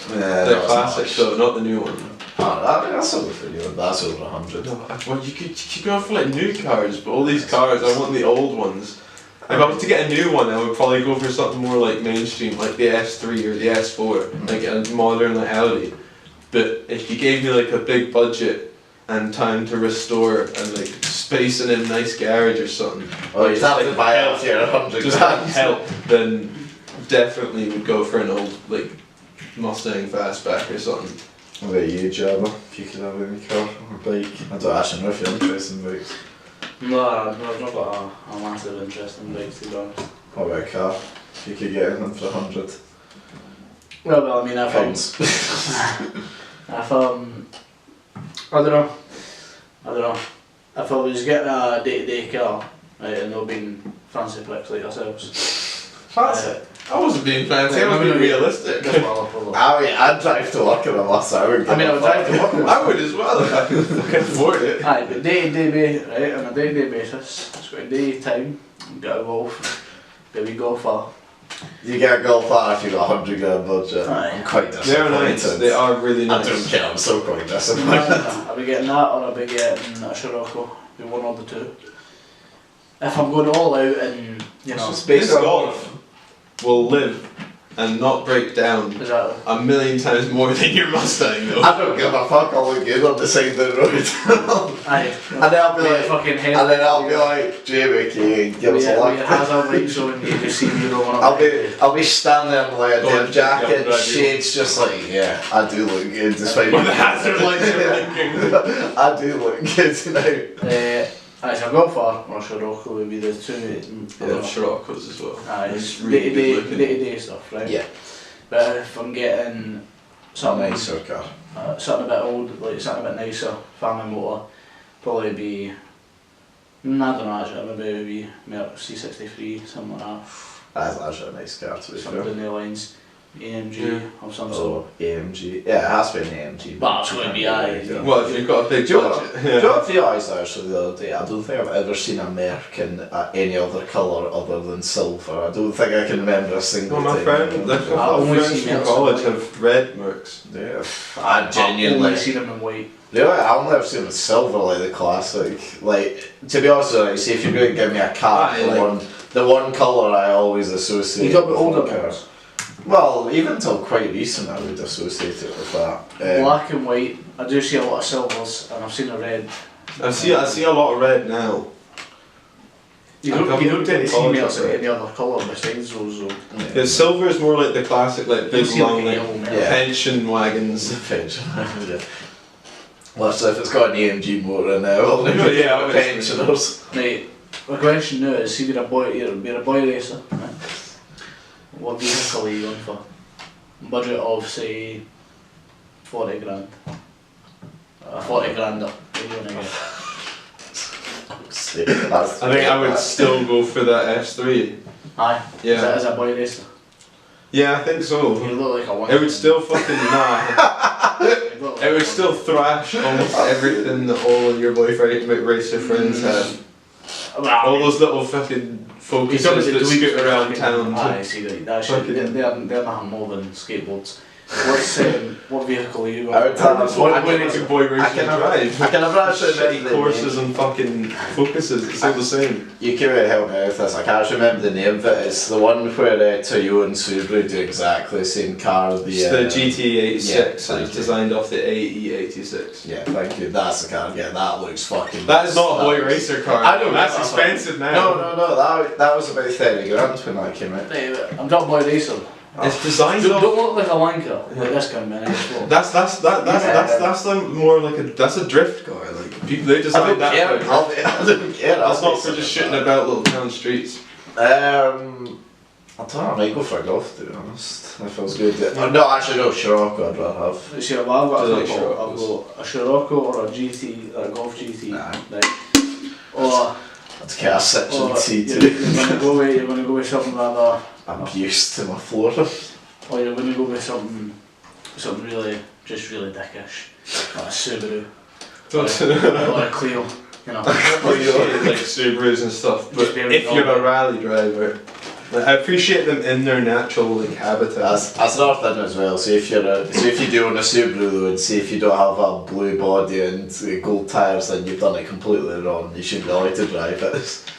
Yeah,
The classic though, not the new one.
I mean, that's over for you, that's over 100.
No, well, you could go for like new cars, but all these cars, I want the old ones. If I was to get a new one, I would probably go for something more like mainstream, like the S3 or the S4, like a modern like Audi. But if you gave me like a big budget and time to restore and like space in a nice garage or something,
Oh, you'd have to buy it for your 100
just
grand.
help, then definitely would go for an old like Mustang fastback or something.
What about you, Jabba? If you could have any car or bike? I don't actually know if you're interested in bikes.
No, I've not got a massive interest in bikes, to be honest.
What about a car? If you could get anything for 100
Well, I mean,
pounds.
I don't know. If I was getting a day-to-day car, right, and not being fancy pricks like yourselves.
Fancy? I wasn't being fancy, I was being realistic.
I mean, I'd drive to work in a Mustang.
I mean, I would drive to work.
I would as well if I could fucking afford it.
Aye, but right, on a day-to-day basis, it's got a day time, get a golf, get a wee golfer.
You get a golf car if you've got 100 grand budget.
Aye.
I'm quite disappointed.
They're nice, they are really nice.
I don't care, I'm so quite disappointed.
I'll be getting that, or I'll be getting a Scirocco, be one or the two. If I'm going all out and, you know,
This golf will live and not break down
exactly.
a million times more than your Mustang though.
I don't give a fuck, I'll look good on the side of the road.
Aye.
And then I'll be like,
fucking head.
and then I'll be like, Jamie, can you give us a
With your
look?
hazard lights on, you just see me rolling up.
I'll be standing there in like a
Don't
denim jacket,
think I'm
shades just like, yeah, I do look good despite
When the hazard lights are blinking.
I do look good now.
Aye, so a golfer or a Scirocco would be the two.
I love Scirocco's as well.
Aye, it's
really good looking.
day-to-day stuff, right?
Yeah.
But if I'm getting something
Nicer car.
something a bit old, like something a bit nicer, family motor, probably be, I don't know actually, maybe Merc C63, something like that.
That's actually a nice car to be
Something
fair.
in the lines, AMG
Yeah.
of some
Oh,
sort.
AMG. Yeah, it has to be an AMG.
But it's going to be aye.
Yeah.
Well, if you've got a big
Do you know
budget.
what- do you know what I realised actually the other day? I don't think I've ever seen a Merc in any other colour other than silver. I don't think I can remember a single
Well, my
time.
friend,
I've only
friends
seen
from
Mercs
college
in white.
have red Mercs.
Yeah, I
I've
genuinely.
only seen them in white.
Yeah, I only ever seen it with silver, like the classic. Like, to be honest with you, see if you're going to give me a car,
Aye,
the one colour I always associate
You got the
with
older
cars.
ones.
Well, even till quite recent I would associate it with that.
Black and white. I do see a lot of silvers, and I've seen a red.
I see a lot of red now.
You
I've
don't
got
tend to see
college
Mercs in
red.
any other colour besides those though.
Yeah, silver is more like the classic, like big
see like
long
a
like,
yellow Merc.
Yeah.
pension wagons.
Yeah. Well, so if it's got an AMG motor in there, well,
Yeah,
yeah,
obviously.
pensioners.
Right, the question now is, see you're a boy racer, right? What vehicle are you going for? Budget of say 40 grand. 40 grander. What are you gonna get?
That's
I think I would still go for that S3.
Aye.
Yeah.
Is that a boy racer?
Yeah, I think so.
You look like a one.
It would still fucking
You look like
It would
a
still thrash almost everything that all of your boyfriend racer friends have.
one. Well,
All those little fucking focuses that scoot around town.
Aye, see that shit.
Fucking-
They're nothing more than skateboards. What vehicle are you going
I would
for?
tell us what
What would boy racing
I can
drive?
I can never actually
Shitty
remember the
courses
name.
and fucking focuses, it's all the same.
You can really help me out with this. I can't actually remember the name of it. It's the one where Toyota and Subaru do exactly the same car.
It's the GT86
yeah,
that
thank
is
you.
designed off the AE86.
Yeah, thank you. That's the car. Yeah, that looks fucking.
That is not a boy
that-
racer car.
I know,
That's
that's
expensive now.
No, that was about 30 grand when that came out.
Hey, I'm not boy racer.
It's designed
Don't
off.
look like a wanker. Like this guy, man.
That's more like that's a drift car. Like people, they
I
design
don't
that.
care.
For,
I don't care.
that's not for just shitting about little town streets.
I don't know, I might go for a golf, to be honest. That feels good. No, actually, no, Scirocco I'd rather have.
See, well, I've got
Do
a
you like
couple. I've
Sciroccos?
got a Scirocco or a GT, or a Golf GT.
Nah.
Right. Or
I'd get a Citroen
you're
T2.
you're gonna go with something rather.
I'm used to my floor.
Or you're gonna go with something really, just really dickish. Like a Subaru. Or a Clio. You know.
Appreciate like Subarus and stuff, but
Just be able to
if
go
you're a
there.
rally driver, like, I appreciate them in their natural like habitat.
That's another thing as well. So if you do own a Subaru though, and see if you don't have a blue body and gold tyres, then you've done it completely wrong. You shouldn't be allowed to drive it.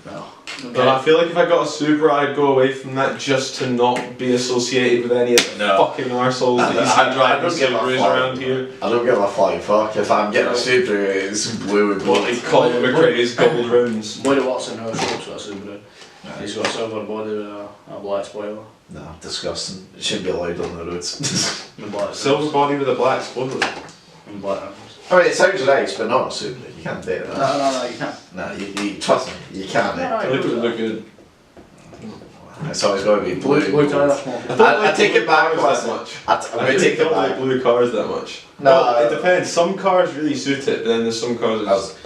No.
But I feel like if I got a Subaru, I'd go away from that just to not be associated with any of the
No.
fucking arseholes that you
I
see driving
don't give a
Subarus
fuck.
around here.
I don't give a flying fuck. If I'm getting a Subaru, it's blue and
What
gold.
they call McRae's gold rims.
Boy that Watson house ropes with a Subaru. He's got a silver body with a black spoiler.
No, disgusting. It shouldn't be allowed on the roads.
And black
Silver
rims.
body with a black spoiler.
And black rims.
I mean, it sounds nice, but not a Subaru. You can't do it.
No, you can't.
No, you trust me, you can't.
No,
I think it would look good.
It's always got to be blue.
Blue
and gold.
tyre.
I take it back.
cars that much.
I'm
I
going to take it
don't like
back.
blue cars that much.
No,
Well, it depends. Some cars really suit it, but then there's some cars that just...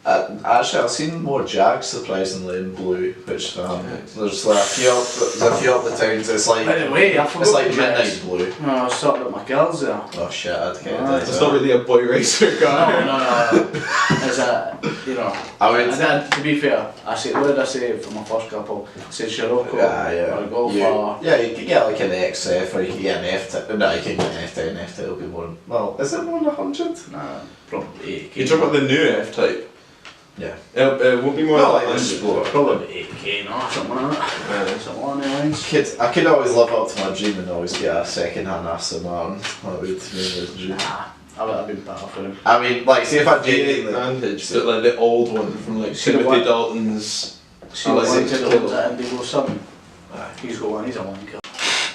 Actually, I've seen more Jags surprisingly in blue, which
Jags.
there's like a few up the towns. It's like
By the way, I forgot
it's like
the
midnight
Jags.
blue.
No, I was sorting out my girls there.
Oh shit! I'd get
Ah,
it.
It's not really a boy racer car.
No. It's a, you know.
I mean,
To be fair, I said, what did I say for my first couple? I said Scirocco
yeah.
or a Golf
You
or...
can get like an XF or you can get an F10. No, you can get an F10. F10 will be more. Well, is it more than 100?
Nah, probably 8K.
You talk about the new F-Type.
Yeah.
It won't be more
No,
than
like the
100.
Sport.
Probably 8K, no, something like that. Something along the lines.
I could always live up to my dream and always get a second-hand Aston Martin. That would be the dream.
Nah, I would have been better for him.
I mean, like, see if I
V8
genuinely.
Vantage, but like the old one from like
See the
Timothy
one-
Dalton's.
See
I
the
like
one
it.
to the ones at Indigo 7?
Aye.
He's got one, he's a wanker.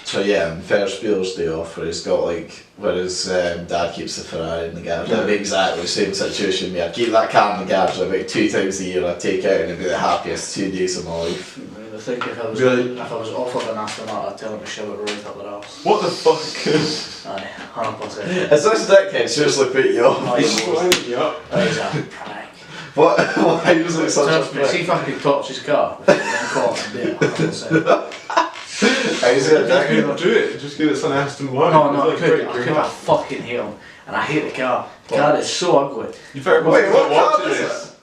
So yeah, and Ferris Bueller's Day Off, where he's got like, where his dad keeps the Ferrari in the garage. That'd be exactly the same situation with me. I'd keep that car in the garage about 2 times a year. I'd take it out and it'd be the happiest 2 days of my life.
I think if I was
Really?
offered an Aston Martin, I'd tell him to shove it right up their arse.
What the fuck?
Aye, 100%.
Is this dickhead seriously put you off?
No,
He's
he's
just winding you up.
He's a prank.
What? Why is it such a
Trust me, see if I could touch his car, I'm caught him there, 100%.
How's it
Just gonna do it. Just give it some Aston Martin.
No,
It's
I
like,
could. I fucking hate him. And I hate the car. The car is so ugly.
You better
Wait, what car
watching
is
this.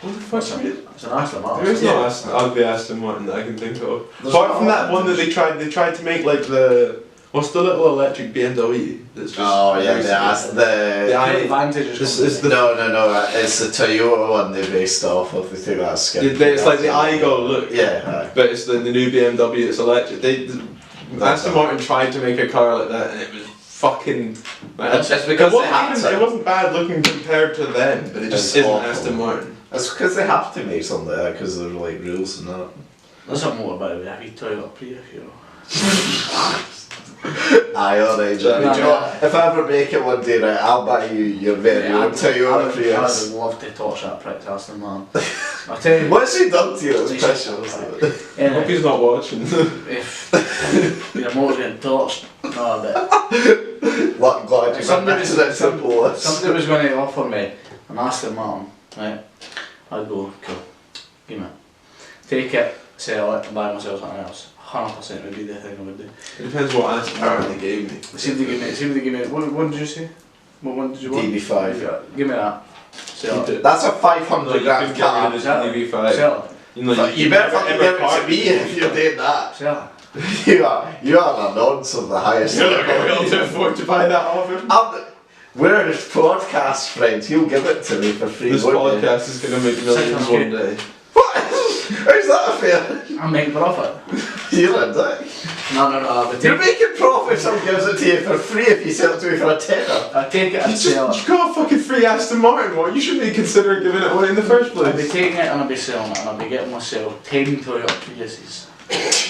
What the fuck?
It's an Aston Martin.
There is
Yeah.
no ugly Aston Martin that I can think of.
There's
Apart
not
from that one that
one.
they tried to make like the what's the little electric BMW that's just
Oh yeah,
the
the
I-
Advantage is
This
coming
is
in.
the-
no, it's the Toyota one they based off of. They think that's skin.
it's like the iGo look.
Yeah.
But it's the new BMW. It's electric.
That's
Aston Martin tried to make a car like that, and it was fucking.
It's because
it
they had
wasn't,
to.
it wasn't bad looking compared to them, but it just
It's
isn't
awful.
Aston Martin.
It's because they have to make something like that because they're like rules and that.
There's a motor by the way, have you Toyota Prius, you know.
Aye, alright, Johnny.
No,
Do you know what? If I ever make it one day, right, I'll buy you your very own Toyota
I
Prius.
would love to touch that prick Aston Martin. I'll tell you,
What's he done to you? It's
He's
precious.
just-
isn't it?
I hope
anyway,
he's not watching.
if your motor getting torched, no, but
What, glad you
Somebody-
mentioned it to the police.
somebody was going to offer me an Aston Martin, right? I'd go, cool, give me it. Take it, sell it, and buy myself something else. 100% would be the thing I would do.
It depends what Aston Martin they gave me.
See if they give me, what did you say? What one did you want?
DB5.
Give me that. Sell it.
That's a
No,
500
you
grand
can get rid
car.
of this DB5.
Sell it.
You know,
You better fucking
never
give it to
part-
me if you're doing that.
Sell it.
You are a nonce of the highest
You're not going to be able
level.
to afford to buy that off him.
We're his podcast friends. He'll give it to me for free.
This
won't he?
podcast is going to make millions one day.
What? How's that fair?
I'm making profit.
You're a dick.
No, but
You're
take,
making profit. Someone gives it to you for free if you sell it to me for a tenner.
I take it and
You
sell
just
it.
you got a fucking free Aston Martin. What? You shouldn't be considering giving it away in the first
I'll be
place.
taking it and I'll be selling it and I'll be getting myself 10 Toyota Priuses.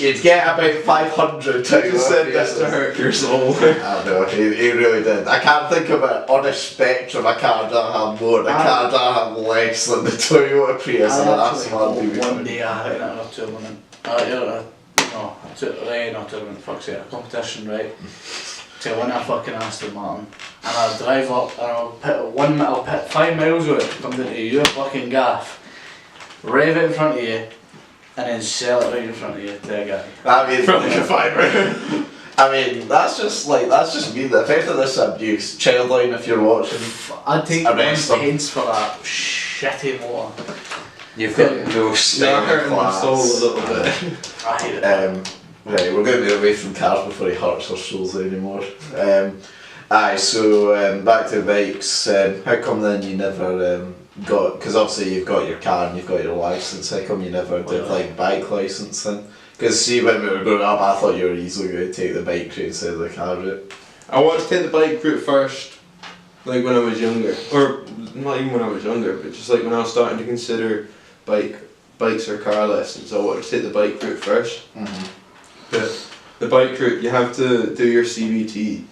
you'd get about 500
I just said this to hurt your soul.
I know, he really did. I can't think of it on a spectrum. I can't have more. I can't have less than the Toyota Prius. And that's
one day I had a tournament. Not tournament, fuck's sake, a competition, right? To win a fucking Aston Martin. And I'll drive up and I'll pit 5 miles with it, come down to your fucking gaff, rev it in front of you, and then sell it right in front of you to a guy.
I mean,
from like a fiver.
I mean, that's just me. The effect of this abuse. Childline, if you're watching.
I'd take £1 for that shitty motor.
You've got no style
hurting my
class.
soul a little bit.
I hate it.
Right, we're going to be away from cars before he hurts our souls anymore. So back to bikes. How come then you never got? Because obviously you've got your car and you've got your license. How come you never did like bike license then? Because see, when we were growing up, I thought you were easily going to take the bike route instead of the car route.
I wanted to take the bike route first, like when I was younger, or not even when I was younger, but just like when I was starting to consider bikes or car lessons. I wanted to take the bike route first. But the bike route, you have to do your CBT,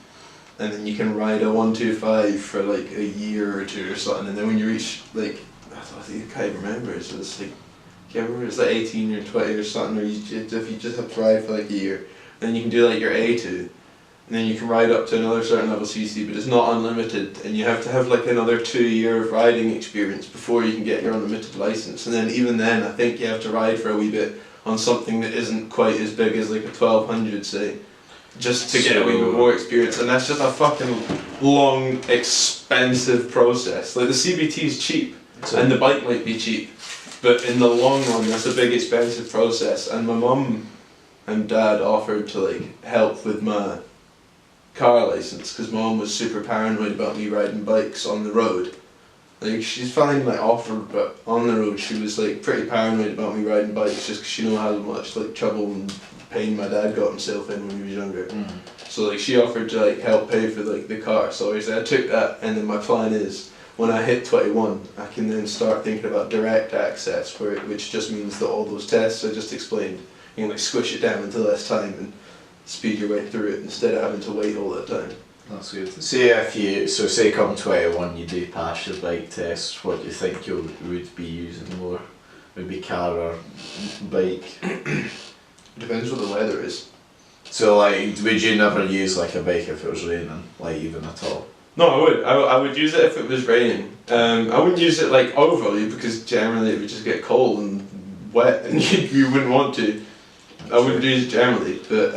and then you can ride a 125 for like a year or two or something, and then when you reach like, I think I can't remember, so it's like, I can't remember, it's like 18 or 20 or something, or if you just have to ride for like a year, then you can do like your A2, and then you can ride up to another certain level CC, but it's not unlimited, and you have to have like another 2 year of riding experience before you can get your unlimited license, and then even then I think you have to ride for a wee bit on something that isn't quite as big as like a 1200, say, just to get a wee bit more experience, and that's just a fucking long, expensive process. Like the CBT is cheap, and the bike might be cheap, but in the long run that's a big expensive process, and my mum and dad offered to like help with my car license, because mum was super paranoid about me riding bikes on the road. Like, she's fine like off road, but on the road she was like pretty paranoid about me riding bikes, just because she knew how much like trouble and pain my dad got himself in when he was younger. So like she offered to like help pay for like the car, so obviously I took that, and then my plan is when I hit 21 I can then start thinking about direct access, which just means that all those tests I just explained, you can like squish it down into less time and speed your way through it instead of having to wait all that time.
That's good. Say come 21 you do pass your bike test, what do you think you would be using more? Would be car or bike?
Depends what the weather is.
So like, would you never use like a bike if it was raining, like even at all?
No, I would. I would use it if it was raining. I wouldn't use it like overly, because generally it would just get cold and wet and you wouldn't want to. I wouldn't use it generally, but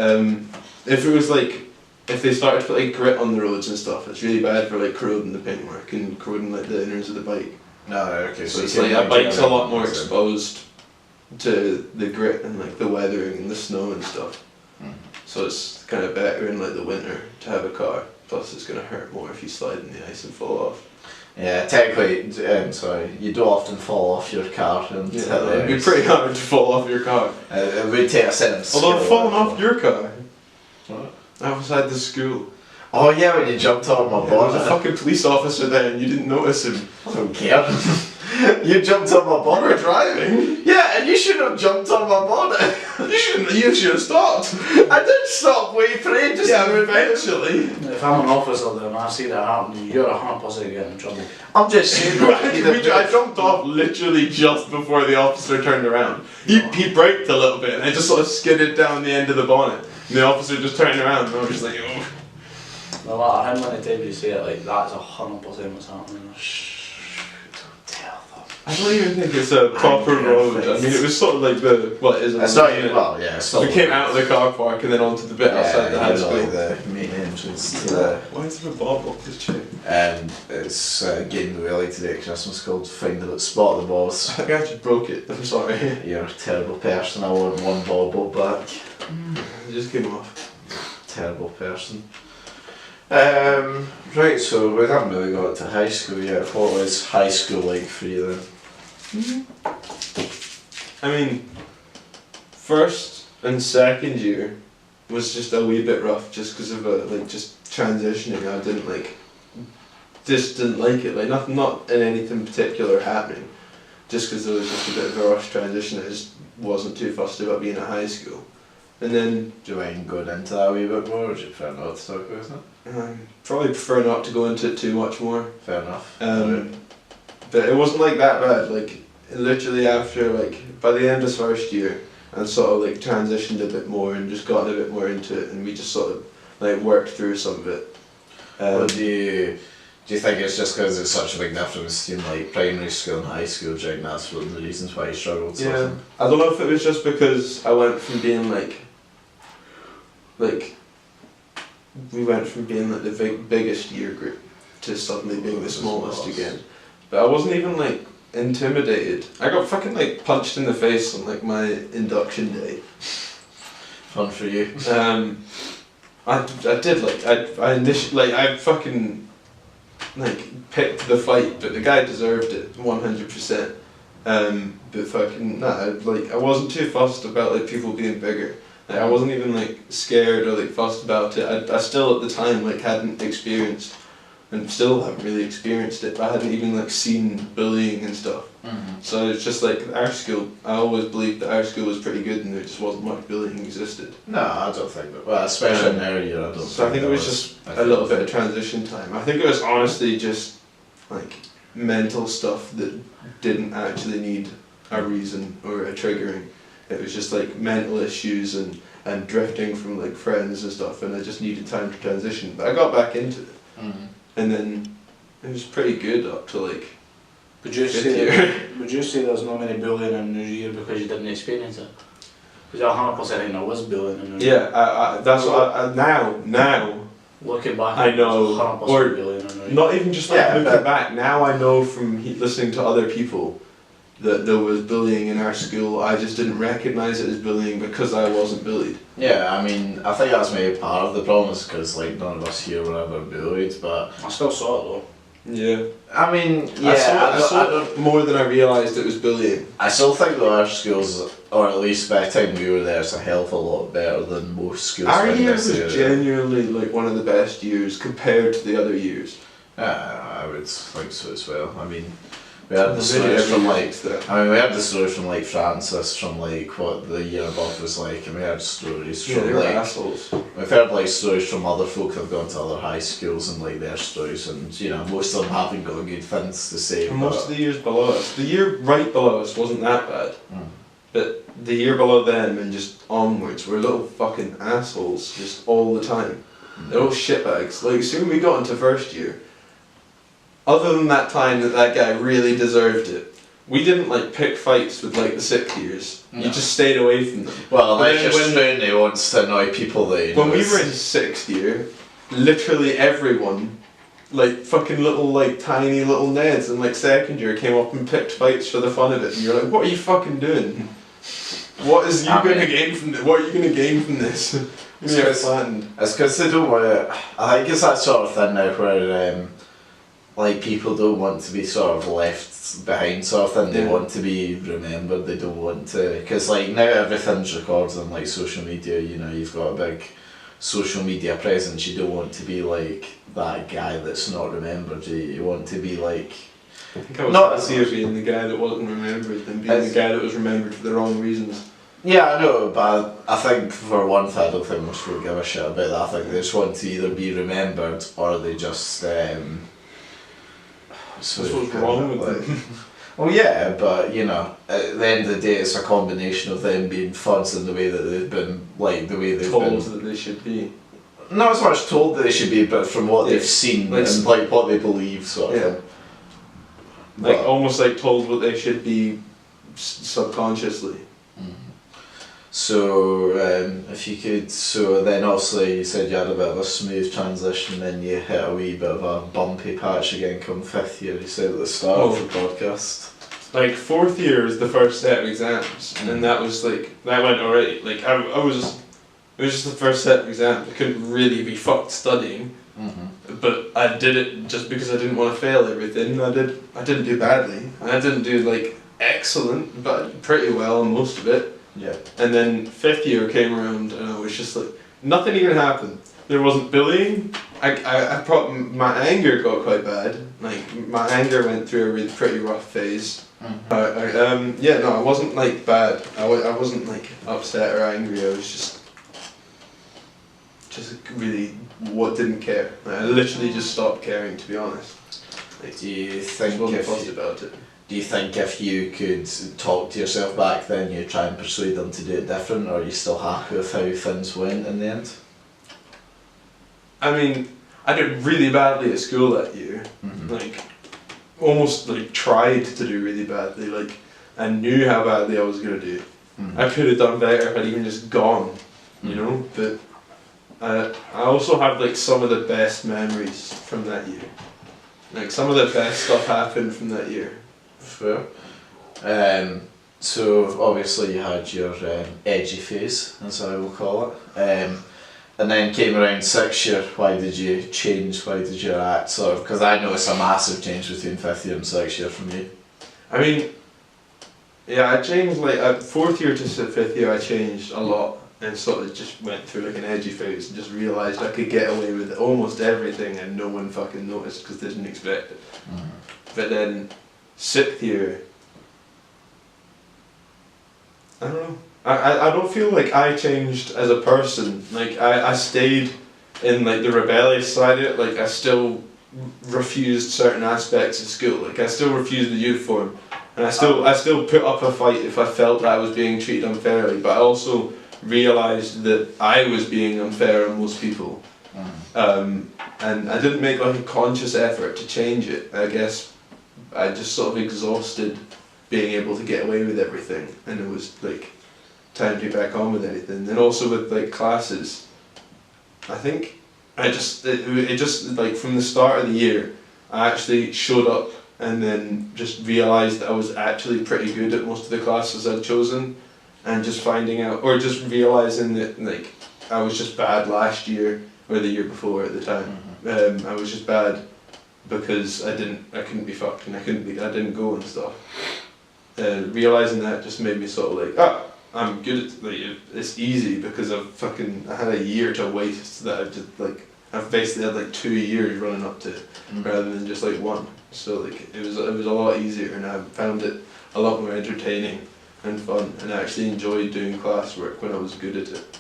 if it was like, if they started to put like grit on the roads and stuff, it's really bad for like corroding the paintwork and corroding like the innards of the bike.
No, okay.
So it's like a bike's a lot more exposed to the grit and like the weathering and the snow and stuff. So it's kind of better in like the winter to have a car. Plus it's going to hurt more if you slide in the ice and fall off.
Yeah, technically, you do often fall off your car and hit the
it'd be
ice.
pretty hard to fall off your car.
It would take a sense.
Although I've fallen off your car.
What?
Outside the school.
Oh yeah, when you jumped on my
There was
bonnet.
a fucking police officer there and you didn't notice him.
I don't care. You jumped on my bonnet.
We're driving.
Yeah, and you should have jumped on my bonnet.
You should have stopped.
I did stop waiting for ages.
Yeah, eventually.
If I'm an officer there and I see that happen, you're 100% getting in trouble.
I'm just saying.
I jumped off literally just before the officer turned around. He braked a little bit and I just sort of skidded down the end of the bonnet. And the officer just turned around and I was just like, oh.
No matter how many times you say it, like, that's 100% what's happening.
I don't even think it's a proper road. I mean, it was sort of like the, what is it?
It's not even, well, yeah, it's not.
We came out of the car park and then onto the bit outside the high school.
like the main entrance to the.
Why is there a bob off this chair?
It's a game we like to do at Christmas called Find the Spot the Balls.
I think I just broke it. I'm sorry.
You're a terrible person. I want one bauble back.
It just came off.
Terrible person. Right, so we haven't really got to high school yet. What was high school like for you then?
I mean, first and second year was just a wee bit rough, just because of just transitioning. I didn't like it, like not in anything particular happening. just because there was just a bit of a rough transition. I just wasn't too fussed about being at high school. And then...
Do you mind going into that a wee bit more, or do you prefer not to talk about it?
Probably prefer not to go into it too much more.
Fair enough.
But it wasn't like that bad. Like, literally after, like, by the end of first year, I sort of like transitioned a bit more and just gotten a bit more into it, and we just sort of like worked through some of it.
Well, do you think it's just because it's such a big difference in like primary school and high school, do you think that's one of the reasons why you struggled?
Yeah, I don't know if it was just because I went from being like we went from being like the biggest year group to suddenly being the smallest again. But I wasn't even like intimidated. I got fucking like punched in the face on like my induction day.
Fun for you.
I did like I initially like I fucking like picked the fight, but the guy deserved it 100%. But fucking like I wasn't too fussed about like people being bigger. Like, I wasn't even like scared or like fussed about it. I still at the time like hadn't experienced, and still haven't really experienced it, but I hadn't even like seen bullying and stuff.
Mm-hmm.
So it's just like our school, I always believed that our school was pretty good and there just wasn't much bullying existed.
No, I don't think that. Well, especially in our year, I don't.
So I think it was just a little bit of transition time. I think it was honestly just like mental stuff that didn't actually need a reason or a triggering. It was just like mental issues and drifting from like friends and stuff, and I just needed time to transition. But I got back into it.
Mm-hmm.
And then it was pretty good up to like
Would you say there's not many bullying in your year because you didn't experience it? Because 100% think there was bullying in your year.
Yeah, that's what I now
looking back,
I know,
100%
or
bullying in your year.
not even just like looking back. Now I know from listening to other people that there was bullying in our school. I just didn't recognise it as bullying because I wasn't bullied.
Yeah, I mean, I think that's maybe part of the problem is because like none of us here were ever bullied, but
I still saw it though.
Yeah.
I mean, yeah,
I saw it more than I realised it was bullying.
I still think that our schools, or at least by the time we were there, it's a hell of a lot better than most schools.
Our year was genuinely like one of the best years compared to the other years.
I would think so as well. I mean, we had the stories from we had the stories from like Francis from like what the year above was like, and we had stories from
they were
like
assholes.
We've heard like stories from other folk who've gone to other high schools and like their stories, and you know most of them haven't got good things to say.
And most of the years below us, the year right below us wasn't that bad,
Mm.
but the year below them and just onwards were little fucking assholes just all the time. They're all shitbags. Like soon we got into first year. Other than that time that guy really deserved it, we didn't like pick fights with like the 6th years.
No.
You just stayed away from them.
Well, that's just when wants to annoy people that
when we were in 6th year, literally everyone, like fucking little like tiny little neds in like 2nd year came up and picked fights for the fun of it, and you're like, what are you fucking doing? What is you gonna gain from this? What are you gonna gain from this?
It's because they don't want to. I think it's that sort of thing now where like people don't want to be sort of left behind sort of thing. They want to be remembered. They don't want to, because like now everything's recorded on like social media. You know, you've got a big social media presence. You don't want to be like that guy that's not remembered. You want to be like.
I think I was happier being the guy that wasn't remembered than being the guy that was remembered for the wrong reasons.
Yeah, I know, but I think for one thing, I don't think most people give a shit about that. I think they just want to either be remembered or they just.
So what's wrong with them?
Well, yeah, but you know, at the end of the day, it's a combination of them being thugs in the way that they've been, like the way they've
told
been
that they should be.
Not as much told that they should be, but from what they've seen
like,
and like what they believe, sort of thing.
Like almost like told what they should be subconsciously.
So, if you could, so then obviously you said you had a bit of a smooth transition, then you hit a wee bit of a bumpy patch again come 5th year, you said at the start of the podcast.
Like 4th year was the first set of exams, and that was like, that went alright. Like it was just the first set of exams. I couldn't really be fucked studying, but I did it just because I didn't want to fail everything. I didn't do badly. I didn't do like excellent, but pretty well on most of it.
Yeah.
And then 5th year came around and I was just like, nothing even happened. There wasn't bullying. My anger got quite bad. Like my anger went through a really pretty rough phase. Yeah, no, I wasn't like bad. I wasn't like upset or angry. I was just really didn't care. Like, I literally just stopped caring, to be honest. Like,
Do you
just
think
wasn't fussed about it.
Do you think if you could talk to yourself back then, you'd try and persuade them to do it different, or are you still happy with how things went in the end?
I mean, I did really badly at school that year. Like, almost like tried to do really badly. Like, I knew how badly I was gonna do. I could have done better if I'd even just gone, you know. But I also have like some of the best memories from that year. Like, some of the best stuff happened from that year.
Fair. So obviously you had your edgy phase, as I will call it, and then came around 6th year. Why did you change? Why did you act sort of? Because I know it's a massive change between 5th year and 6th year for me.
I mean, yeah, I changed like 4th year to 5th year. I changed a lot and sort of just went through like an edgy phase and just realised I could get away with almost everything and no one fucking noticed because they didn't expect it. But then 6th year, I don't know. I don't feel like I changed as a person. Like, I stayed in like the rebellious side of it. Like, I still refused certain aspects of school. Like, I still refused the uniform, and I still put up a fight if I felt that I was being treated unfairly. But I also realised that I was being unfair on most people, and I didn't make like a conscious effort to change it. I guess I just sort of exhausted being able to get away with everything, and it was like time to get back on with anything. And also with like classes, I think it just like from the start of the year, I actually showed up and then just realised that I was actually pretty good at most of the classes I'd chosen, and just finding out, or just realising that like I was just bad last year or the year before at the time. I was just bad because I couldn't be fucked and I didn't go and stuff. Realising that just made me sort of like, I'm good at, like, it's easy because I had a year to waste that I've basically had like 2 years running up to it, rather than just like one. So like it was a lot easier, and I found it a lot more entertaining and fun, and I actually enjoyed doing classwork when I was good at it.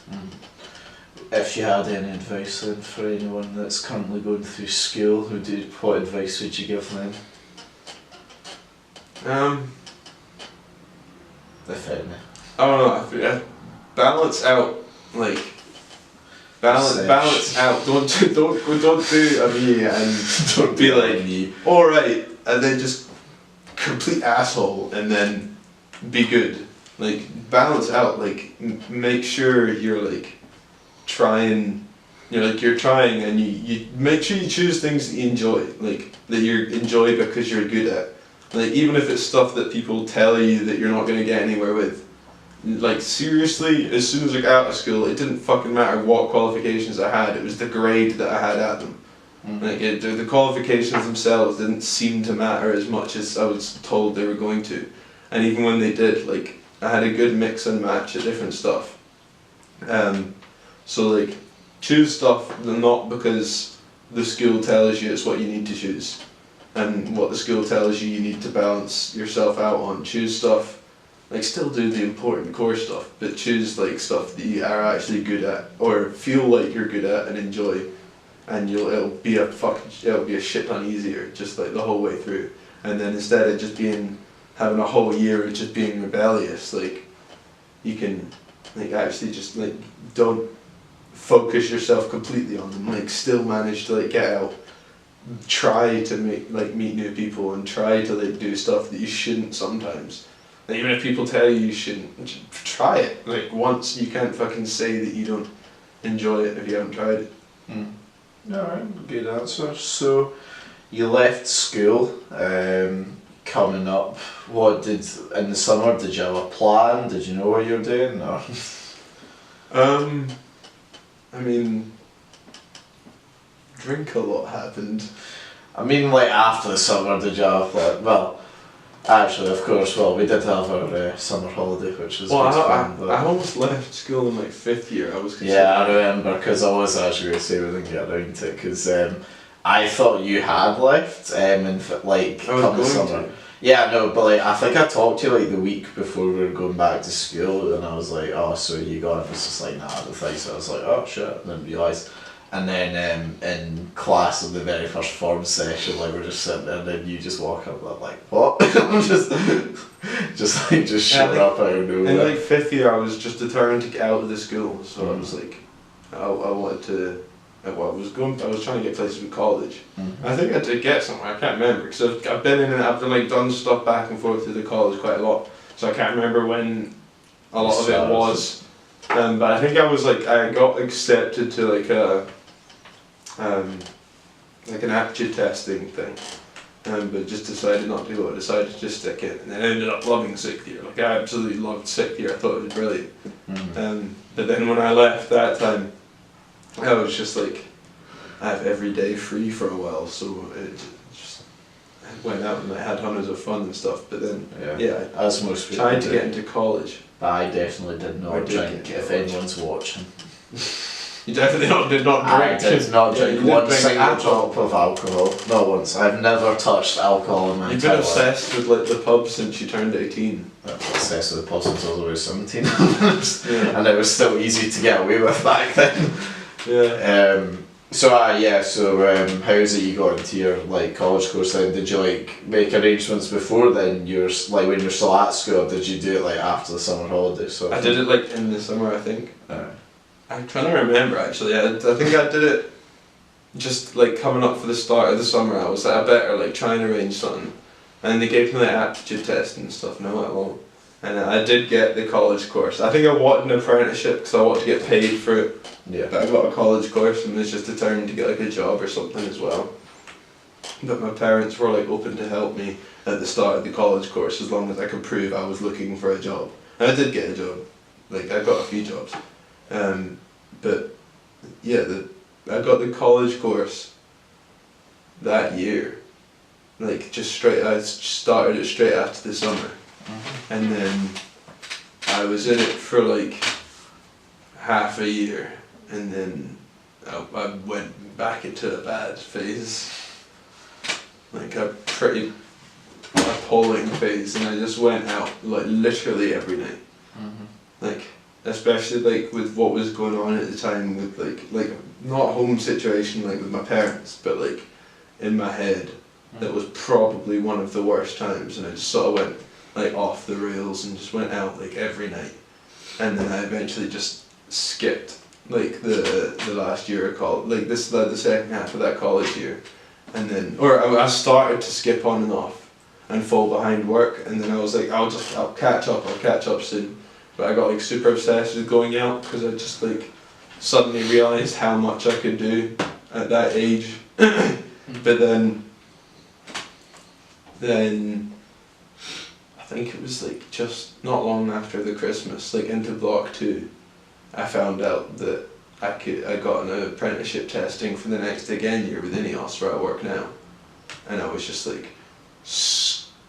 If you had any advice then for anyone that's currently going through school, what advice would you give them? If any.
I don't know. Balance out, like balance out. Don't do a me and don't be like me. All right, and then just complete asshole, and then be good. Like, balance out. Like, make sure you're like trying. You're trying, and you make sure you choose things that you enjoy, like that you enjoy because you're good at. Like, even if it's stuff that people tell you that you're not going to get anywhere with. Like, seriously, as soon as I got out of school, it didn't fucking matter what qualifications I had, it was the grade that I had at them. Like, the qualifications themselves didn't seem to matter as much as I was told they were going to. And even when they did, like, I had a good mix and match of different stuff. So, like, choose stuff not because the school tells you it's what you need to choose, and what the school tells you need to balance yourself out on. Choose stuff. Like, still do the important core stuff, but choose like stuff that you are actually good at, or feel like you're good at and enjoy, and it'll be a shit ton easier just like the whole way through. And then instead of just having a whole year of just being rebellious, like, you can like actually just like don't focus yourself completely on them. Like, still manage to like get out, try to meet new people, and try to like do stuff that you shouldn't sometimes. And even if people tell you shouldn't, try it. Like, once. You can't fucking say that you don't enjoy it if you haven't tried it.
Alright, good answer. So, you left school, coming up. In the summer, did you have a plan? Did you know what you were doing? Or?
I mean, drink a lot happened.
I mean, like, after the summer, did you have, like, well, actually, of course, we did have our summer holiday, which was good fun. But
I almost left school in like 5th year.
I remember, because I was actually going to say we didn't get around to it, because I thought you had left, come the summer. Yeah, no, but like I think I talked to you like the week before we were going back to school, and I was like, oh, so you got it? And it's just like, nah, I don't think so. I was like, oh shit, and then realised. And then in class in the very first form session, like we're just sitting there, and then you just walk up, and I'm like, what? just shut up out of nowhere.
In like 5th year, I was just determined to get out of the school, so I was like, I wanted to. Well, I was trying to get places with college. I think I did get somewhere. I can't remember because I've been in and I've like done stuff back and forth to the college quite a lot, so I can't remember when a lot of it was. But I think I was like I got accepted to like an aptitude testing thing, but just decided not to go. I decided to just stick it, and then I ended up loving 6th year. Like I absolutely loved 6th year. I thought it was brilliant. But then when I left that time, I was just like, I have every day free for a while, so it just I went out and I had hundreds of fun and stuff. But then
as most people
tried to get into college.
I definitely did not drink. If anyone's watching.
You definitely did not drink.
I did not drink
you
one
drink
single drop of alcohol. Not once. I've never touched alcohol in my
You've
entire
been
life.
obsessed with like the pub since you turned 18.
I've been obsessed with the pub since I was about 17. And it was still easy to get away with back then. So how's it you got into your like college course then? Did you like make arrangements before then? You're like when you're still at school, did you do it like after the summer holidays? So
I did it like in the summer, I think. I'm trying to remember actually. I think I did it just like coming up for the start of the summer. I was like, I better like try and arrange something, and they gave me like aptitude test and stuff. And I went along, and I did get the college course. I think I wanted an apprenticeship because I wanted to get paid for it.
Yeah.
But I got a college course and was just determined to get like a job or something as well. But my parents were like open to help me at the start of the college course as long as I could prove I was looking for a job. And I did get a job. Like I got a few jobs. But yeah, I got the college course that year. Like I started it straight after the summer. And then I was in it for like half a year, and then I went back into a bad phase, like a pretty appalling phase, and I just went out like literally every night. Like especially like with what was going on at the time with like not home situation like with my parents, but like in my head that was probably one of the worst times, and I just sort of went like off the rails and just went out like every night, and then I eventually just skipped like the last year of college, like the second half of that college year, and then I started to skip on and off and fall behind work, and then I was like I'll catch up soon, but I got like super obsessed with going out because I just like suddenly realised how much I could do at that age. But then I think it was like just not long after the Christmas, like into block 2, I found out that I got an apprenticeship testing for the next again year with INEOS where I work now, and I was just like,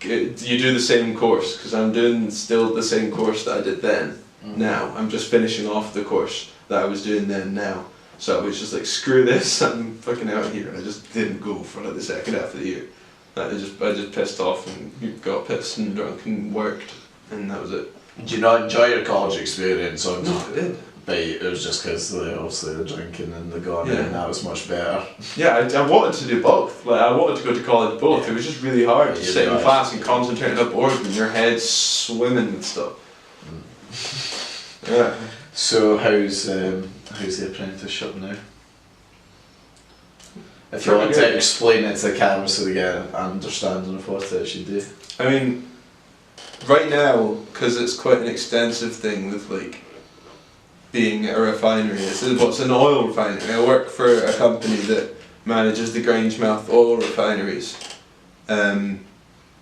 you do the same course, because I'm doing still the same course that I did then. Now I'm just finishing off the course that I was doing then now, so I was just like, screw this, I'm fucking out of here, and I just didn't go for like the second half of the year. I just pissed off and got pissed and drunk and worked, and that was it.
Did you not enjoy your college experience?
No, I did.
But it was just because obviously the drinking and the going in, and that was much better.
Yeah, I wanted to do both. Like I wanted to go to college both. It was just really hard to sit in class and concentrate on a board when your head's swimming and stuff. Yeah.
So how's the apprenticeship now? If you want to explain it to the camera so they get an understanding of what it is you do.
I mean, right now, because it's quite an extensive thing with like being at a refinery, it's an oil refinery. I work for a company that manages the Grangemouth oil refineries. And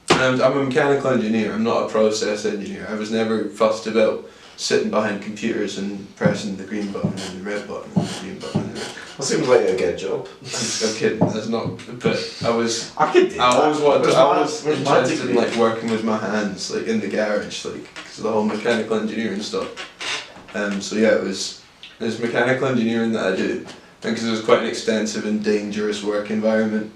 I'm a mechanical engineer, I'm not a process engineer. I was never fussed about sitting behind computers and pressing the green button and the red button and the green button.
That seems like a good job.
I'm kidding, that's not, but
I could do
I always wanted, I was
my
interested in like working with my hands, like in the garage, like because of the whole mechanical engineering stuff. So yeah, it was mechanical engineering that I do, and because it was quite an extensive and dangerous work environment,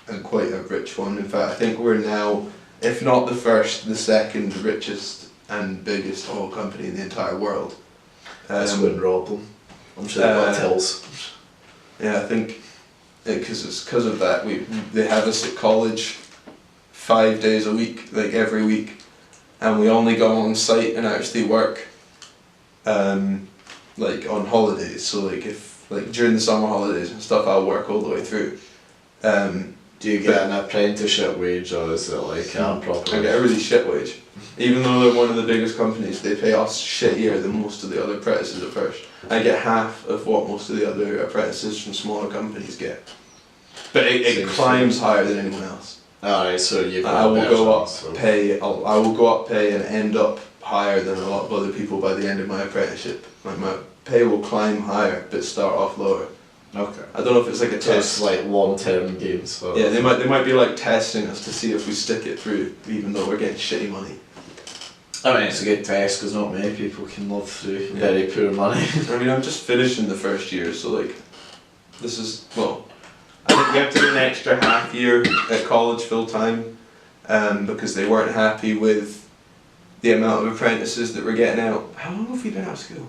and quite a rich one. In fact, I think we're now if not the first, the second richest and biggest oil company in the entire world.
That's going to rob them. I'm sure they've got tills.
Yeah, I think because of that they have us at college 5 days a week, like every week, and we only go on site and actually work like on holidays. So like if like during the summer holidays and stuff, I'll work all the way through.
Do you get an apprenticeship wage, or is it like proper?
I get a really shit wage. Even though they're one of the biggest companies, they pay us shittier than most of the other apprentices at first. I get half of what most of the other apprentices from smaller companies get. But it climbs higher than anyone else.
Alright, so you.
I will go up pay. I will go up pay and end up higher than a lot of other people by the end of my apprenticeship. Like my pay will climb higher, but start off lower.
Okay.
I don't know if it's like a test.
It's like long-term games. So.
Yeah, they might be like testing us to see if we stick it through, even though we're getting shitty money.
I mean, it's a good test because not many people can live through very poor money.
I mean, I'm just finishing the first year, so like, this is, well, I think we have to do an extra half year at college full time, because they weren't happy with the amount of apprentices that we're getting out. How long have we been out of school?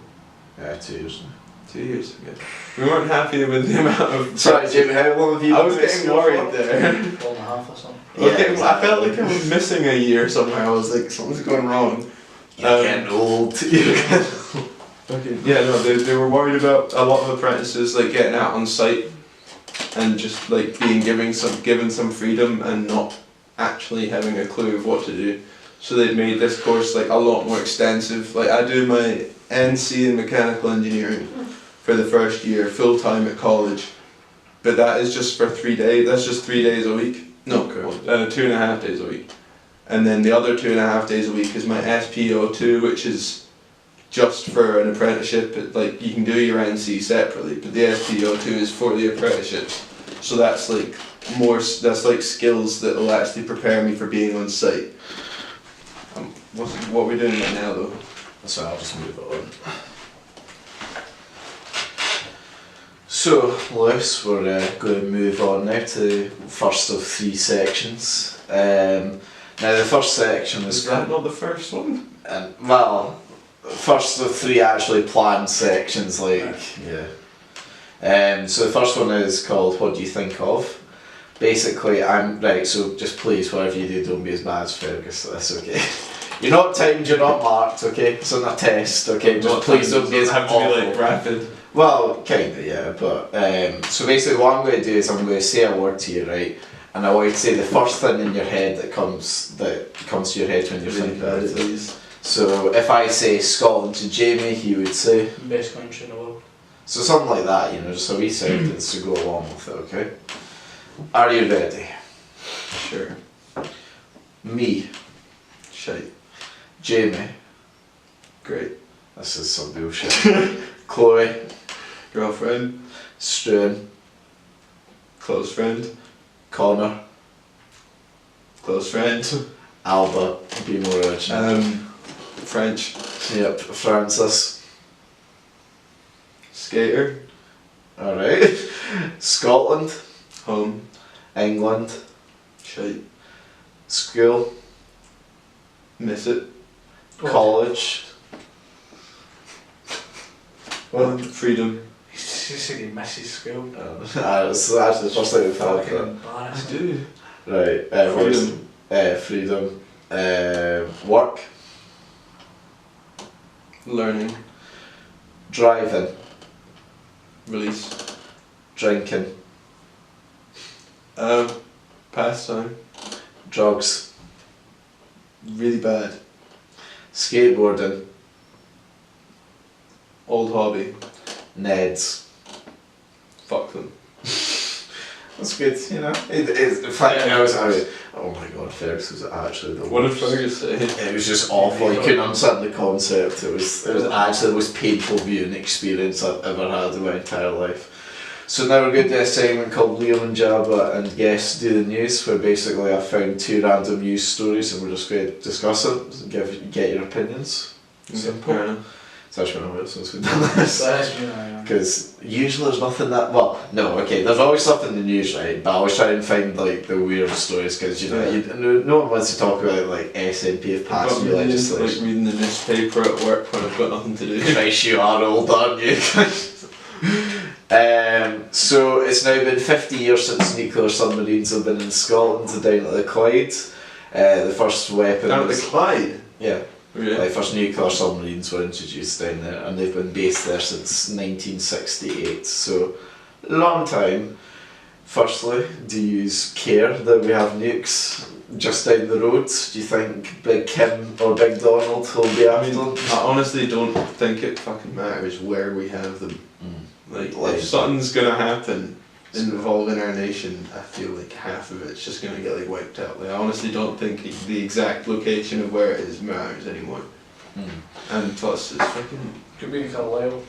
2 years now.
2 years, okay. We weren't happy with the amount of...
Sorry Jimmy, how long have you been
I was getting worried there.
4.5 or something.
Okay, I felt like I was missing a year somewhere. I was like, something's going wrong.
You're getting old. You're getting old.
Okay. Yeah, no, they were worried about a lot of apprentices like getting out on site and just like given some freedom and not actually having a clue of what to do. So they've made this course like a lot more extensive. Like I do my NC in mechanical engineering for the first year, full time at college, but that is just for 3 days. That's just 3 days a week. No, 2.5 days a week. And then the other 2.5 days a week is my SPO2, which is just for an apprenticeship. Like you can do your NC separately, but the SPO2 is for the apprenticeships. So that's like that's like skills that will actually prepare me for being on site. What we're doing right now though.
So I'll just move on. So Lewis, we're going to move on now to the first of 3 sections. Now the first section is
that not the first one?
Well, first of 3 actually planned sections, like yeah. So the first one is called "What Do You Think Of?" Basically, I'm right. So just please, whatever you do, don't be as bad as Fergus. That's okay. You're not timed. You're not marked. Okay, it's not a test. Okay, just please don't be as awful.
Have to be like rapid.
Well, kinda, yeah, but so basically what I'm going to do is I'm going to say a word to you, right? And I want you to say the first thing in your head that comes to your head when you're thinking about it. So if I say Scotland to Jamie, he would say
best country in the world.
So something like that, you know, just a wee sentence to go along with it, okay? Are you ready?
Sure.
Me.
Shite.
Jamie.
Great.
This is some bullshit. Chloe.
Girlfriend.
Struan.
Close friend.
Connor.
Close friend.
Alba. Be more original.
French.
Yep. Francis.
Skater.
Alright. Scotland.
Home.
England.
Shite.
School.
Miss it.
College.
Well, freedom.
He said he misses school.
That's actually the first thing we've had.
Fucking
I
embarrassing.
do.
Right.
Freedom.
Freedom. Work.
Learning.
Driving.
Release.
Drinking.
Pastime.
Drugs.
Really bad.
Skateboarding.
Old hobby.
Neds.
Fuck them.
That's good, you know. In fact, I was oh my god, Fergus was actually the worst.
What did Fergus say?
It was just awful. You couldn't understand the concept. It was actually the most painful viewing experience I've ever had in my entire life. So now we're going to do a segment called Liam and Jabba and Guess Do the News, where basically I found 2 random news stories and we're just going to discuss it and get your opinions.
Simple.
Especially when I'm Wales since we've done this.
Yeah.
Because usually there's nothing that, well, no, okay, there's always something in the news, right? But I always try and find like the weird stories because no one wants to talk about like SNP have passed new legislation.
Like reading the newspaper at work when I've got nothing to do.
Christ, you are old, aren't you? So it's now been 50 years since nuclear submarines have been in Scotland down at the Clyde. The first weapons.
Down at the Clyde?
Yeah.
Yeah.
Like first nuclear submarines were introduced down there, and they've been based there since 1968. So, long time. Firstly, do you care that we have nukes just down the road? Do you think Big Kim or Big Donald will be after them?
I honestly don't think it fucking matters where we have them. Like if something's gonna happen involving our nation, I feel like half of it's just gonna get like wiped out. Like I honestly don't think the exact location of where it is matters anymore. And plus, it's fucking
Could be in Carlisle.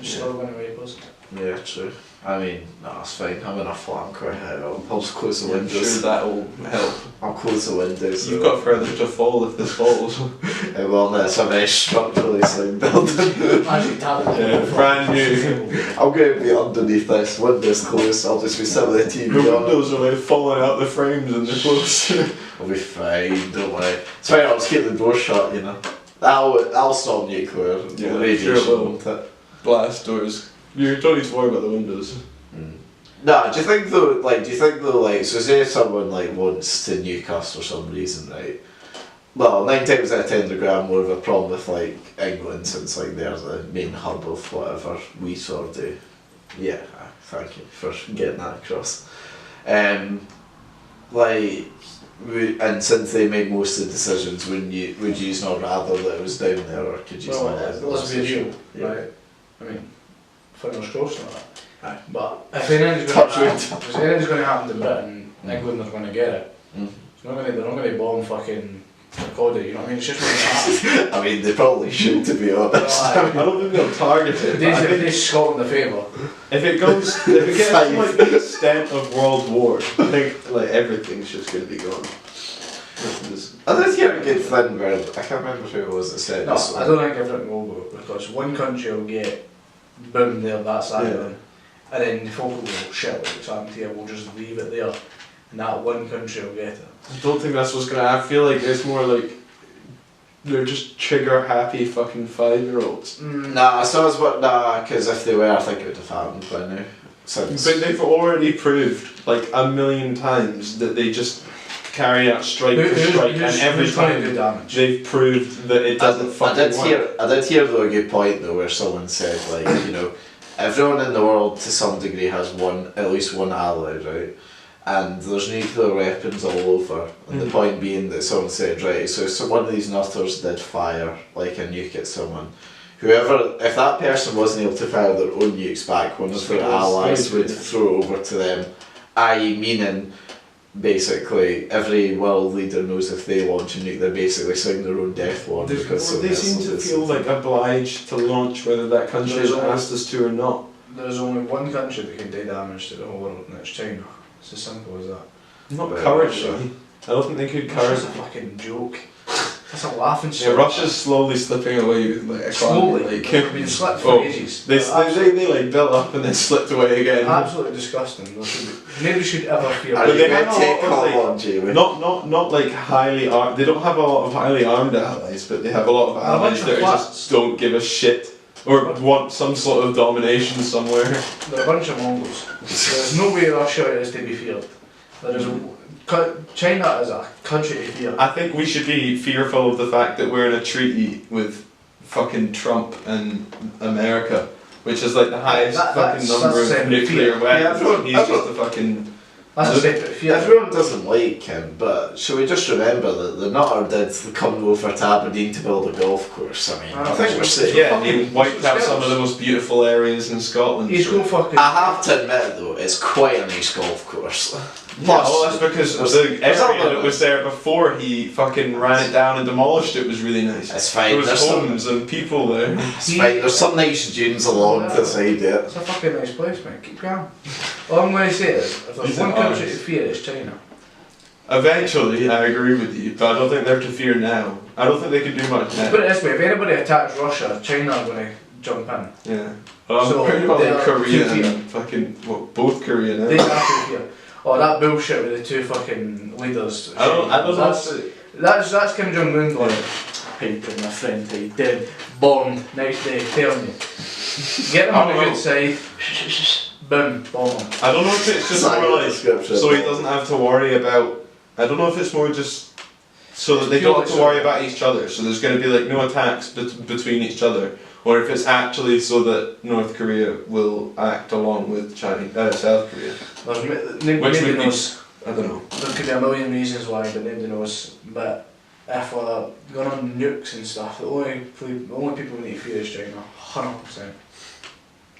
Still going away, plus.
Yeah, true. I mean, no, it's fine. I'm in a flat quite high. I'll just close the
I'm
windows.
sure that'll help.
I'll close the windows.
You've got further to fall if this falls.
Well, no, it's a very structurally sound building.
Actually, talented.
Brand new.
I'm going to be underneath this. Windows closed. I'll just be sitting with the TV
The
on.
windows are like falling out the frames and they're closed.
I'll be fine, don't worry. It's fine, I'll just keep the door shut, you know. That'll stop nuclear radiation,
sure will.
won't it?
Blast doors. You don't need to worry about the windows.
No, do you think though, so say if someone like wants to nuke us for some reason, right? Well, 9 times out of 10 they're going to have more of a problem with like England since like they're the main hub of whatever we sort of do. Yeah, thank you for getting that across. And since they make most of the decisions, would you not rather that it was down there, or could you?
Let's be real,
yeah.
right? I mean, fingers crossed on that.
Aye.
But if anything's going to happen to Britain, England are going to get it. They're not going to bomb fucking Cardiff, you know what I mean? It's just going to happen.
I mean, they probably should, to be honest.
I don't think they'll target it.
They Scotland a favour.
If it gets to like the extent of World War, I think like everything's just going to be gone.
I did hear a good thing where, I can't remember who it was that said
No,
this.
I don't think everything will go, because one country will get boom there, that side of them, and then the folk will go, shit, what's happened here, we'll just leave it there, and that one country will get it.
I don't think that's what's gonna. I feel like it's more like they're just trigger happy fucking 5-year-olds.
Nah, because if they were, I think it would have happened by now.
But they've already proved like a million times that they just carry out strike for strike, and every time they've proved that it doesn't fucking work.
I did hear though a good point though where someone said like, you know, everyone in the world to some degree has at least one ally, right? And there's nuclear weapons all over, and the point being that someone said, right, so if one of these nutters did fire like a nuke at someone, if that person wasn't able to fire their own nukes back, one of their allies would throw it over to them, i.e. meaning basically every world leader knows if they launch a nuke they're basically signing their own death warrant.
They seem to feel like obliged to launch whether that country has asked us to or not.
There's only one country that can do damage to the whole world, and it's China. It's as simple as that.
Not currently. I don't think they could currently.
That's a fucking joke. That's a laughing stock.
Yeah, Russia's slowly slipping away with like
slowly.
Like,
I've been slipped for ages.
They like built up and then slipped away again.
Absolutely disgusting. Nobody should ever fear.
Are you going to take call on, Jamie?
Not like highly armed. They don't have a lot of highly armed allies, but they have a lot of allies that just don't give a shit or want some sort of domination somewhere.
They're a bunch of Mongols. There's no way Russia is to be feared. China is a country to fear.
I think we should be fearful of the fact that we're in a treaty with fucking Trump and America, which is like the highest fucking number of nuclear weapons.
Yeah,
he's just a fucking.
That's a separate fear.
Everyone doesn't like him, but should we just remember that the nutter did come over to Aberdeen to build a golf course? I mean, I think we're safe.
Yeah, and he wiped out some of the most beautiful areas in Scotland.
He's going fucking.
I have to admit though, it's quite a nice golf course.
Yeah, well, that's because the area that was there before he fucking ran it down and demolished it was really nice.
It's fine.
There was homes and people there.
It's fine. There's some nice dunes along the side there.
It's a fucking nice place, mate. Keep going. All I'm going to say is, if there's one country to fear, it's China.
Eventually, I agree with you, but I don't think they're to fear now. I don't think they could do much
Put
now.
it this way, if anybody attacks Russia, China are going to jump in.
Yeah. Well,
So,
I'm pretty about
they
like
are
Korea
two
and fucking, both Korea now.
They have to hear. Oh, that bullshit with the two fucking leaders.
I don't know
That's Kim Jong Un going, hey, my friend, hey, dead, bombed, nice day, tell me. Get him on the good side, boom, bomb him.
I don't know if it's just more like, so he doesn't have to worry about, I don't know if it's more just so that they don't have to worry about each other, so there's going to be like no attacks between each other, or if it's actually so that North Korea will act along with South Korea.
Nobody knows.
I don't know.
There could be a million reasons why, but nobody knows. But if we're going on nukes and stuff, the only people we need to fear is China, 100%.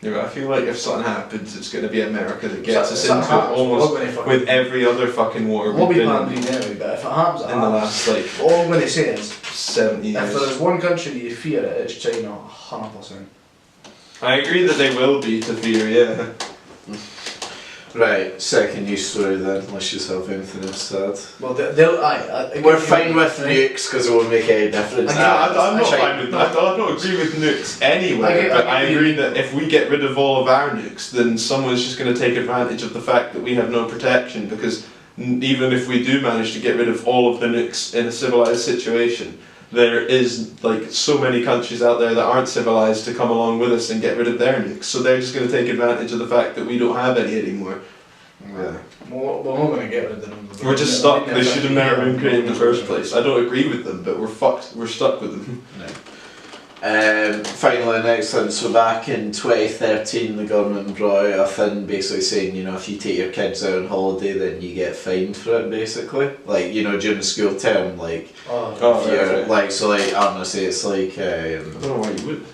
Yeah, but I feel like if something happens, it's going to be America that gets us
Something
into it
happens,
almost
we're gonna fucking-
with every other fucking war
We'll
we've
be
been
panicking anyway, but if it happens,
in the last like
all I'm going to say is,
70
if
years.
there is one country that you fear, it's China, 100%.
I agree that they will be to fear, yeah.
Right, second news story then, unless you have anything else to add.
Well,
We're fine with nukes because it won't make any difference.
I get-
I'm not
China-
fine with that. I don't agree with nukes anyway,
I get-
but
I
I
get-
agree that if we get rid of all of our nukes, then someone's just going to take advantage of the fact that we have no protection, because even if we do manage to get rid of all of the nukes in a civilized situation, there is like so many countries out there that aren't civilized to come along with us and get rid of their nukes, so they're just going to take advantage of the fact that we don't have any anymore.
Yeah.
We're not going to get rid of them.
We're just stuck. They should have never been created in the first place. I don't agree with them, but we're fucked. We're stuck with them.
Finally, next one. So back in 2013, the government brought out a thing basically saying, you know, if you take your kids out on holiday, then you get fined for it. Basically, like, you know, during the school term, like,
Oh,
if you're,
right.
like, so like I don't know, say it's like,
I don't know why you would.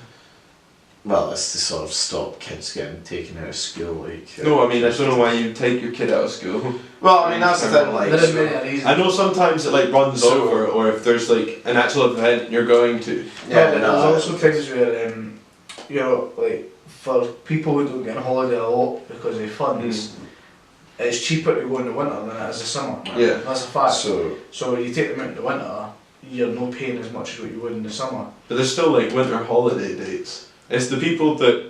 well, it's to sort of stop kids getting taken out of school, like.
No, I mean, I don't know why you take your kid out of school.
Well, I mean that's the thing, like.
There is
so-
many reasons.
I know sometimes it like runs
So-
over, or if there's like an actual event you're going to.
Yeah,
There's
no,
also things where, you know, like, for people who don't get on holiday a lot because of funds, it's cheaper to go in the winter than it is the summer.
Yeah.
That's a fact.
So
So you take them out in the winter, you're not paying as much as what you would in the summer.
But there's still like winter holiday dates. It's the people that.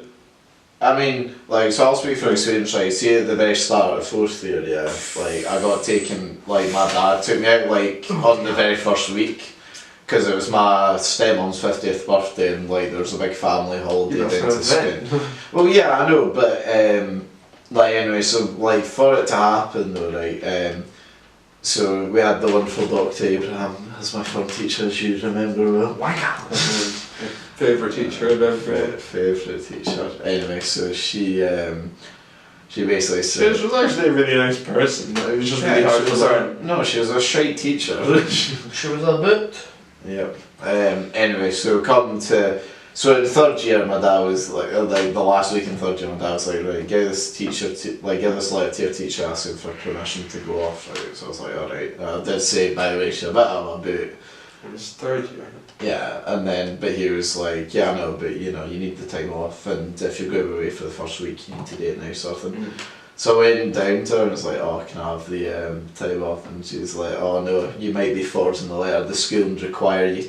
I mean, like, so I'll speak for experience, right, see at the very start of fourth year, yeah, like, I got taken, like, my dad took me out, like, on the very first week, because it was my stepmom's 50th birthday, and, like, there was a big family holiday
Yeah,
down to
that's an
Spain. Well, yeah, I know, but, like, anyway, so, like, for it to happen, though, right, so we had the wonderful Dr. Abraham as my form teacher, as you remember well.
Favourite teacher I've ever had.
Favourite teacher. Anyway, so she basically
She
said.
was actually a really nice person, but it was just really
Yeah,
hard
she
to
was
learn.
no, she was a shite teacher.
She was a bit.
Yep. Anyway, so come to in third year, my dad was like the last week in third year, my dad was like, right, give this teacher give this letter to your teacher asking for permission to go off, right? So I was like, alright. I did say, by the way, she's a bit of a boot.
It was third year.
Yeah, and then, but he was like, yeah, I know, but you know, you need the time off, and if you're going away for the first week, you need to do it now, sort of thing. So I went down to her and was like, oh, can I have the time off? And she was like, oh no, you might be forging the letter. The school would require you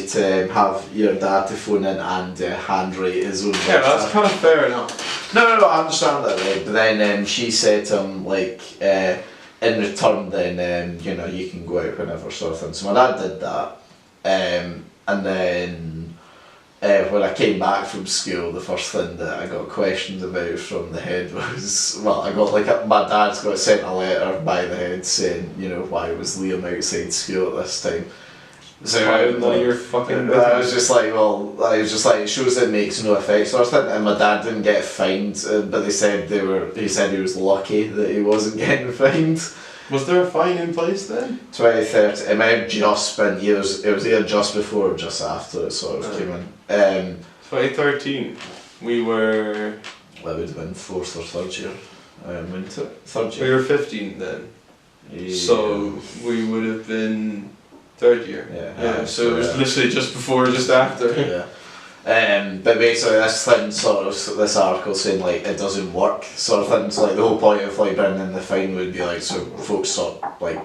to have your dad to phone in and handwrite his own.
Yeah, that's kind of fair enough.
No, I understand that, right? But then she said to him, like, in return, then you know, you can go out whenever, sort of thing. So my dad did that, and then when I came back from school, the first thing that I got questioned about from the head was, well, I got like my dad's got sent a letter by the head saying, you know, why was Liam outside school at this time? So
None of your fucking
I was just like, well, I was just like, it shows it makes no effect, sort of thing. And my dad didn't get fined, but he said he was lucky that he wasn't getting fined.
Was there a fine in place then?
2013, it might have just been years, it was either just before or just after it sort of came in.
2013. We were.
Well, it would have been fourth or third year, wouldn't it? Third
We
year.
were 15 then.
Yeah.
So we would have been third year.
Yeah.
So it was literally just before, just after.
Yeah. But basically this thing this article saying like it doesn't work sort of thing, so like the whole point of like bringing in the fine would be like so folks stop like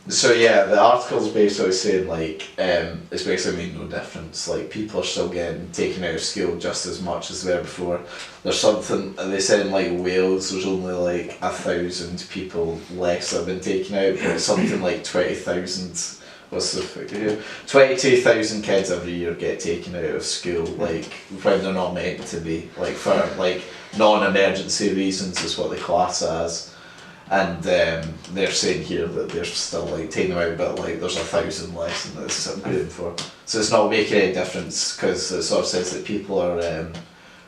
So yeah, the article's basically saying like it's basically made no difference. Like people are still getting taken out of school just as much as they were before. There's something they said in like Wales. There's only like 1,000 people less that have been taken out, but it's something like 20,000. What's the figure here? 22,000 kids every year get taken out of school, like when they're not meant to be, like for like non-emergency reasons is what they class it as. And they're saying here that they're still like taking them out, but like there's 1,000 less than this I'm going for. So it's not making any difference because it sort of says that people are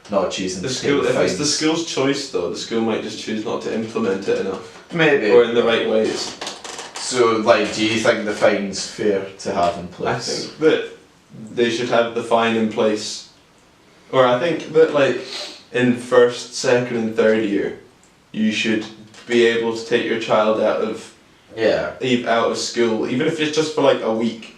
not choosing
The
to
school,
take
if
the
it's the
fines.
school's choice though, the school might just choose not to implement it enough.
Maybe.
Or in the right ways.
So like, do you think the fine's fair to have in
I
place?
think that they should have the fine in place. Or I think that like in first, second and third year, you should be able to take your child out of school, even if it's just for like a week.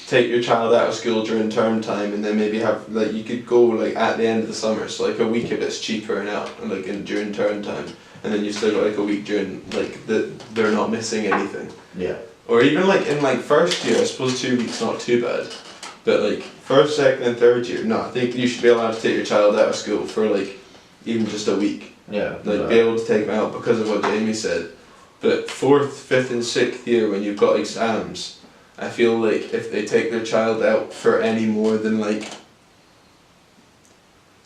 Take your child out of school during term time, and then maybe have like you could go like at the end of the summer, so like a week if it's cheaper and out, and like during term time, and then you still got like a week during like they're not missing anything.
Yeah.
Or even like in like first year, I suppose 2 weeks not too bad, but like first, second, and third year, no, I think you should be allowed to take your child out of school for like even just a week.
Yeah.
Like be able to take them out because of what Jamie said. But fourth, fifth, and sixth year when you've got exams, I feel like if they take their child out for any more than like,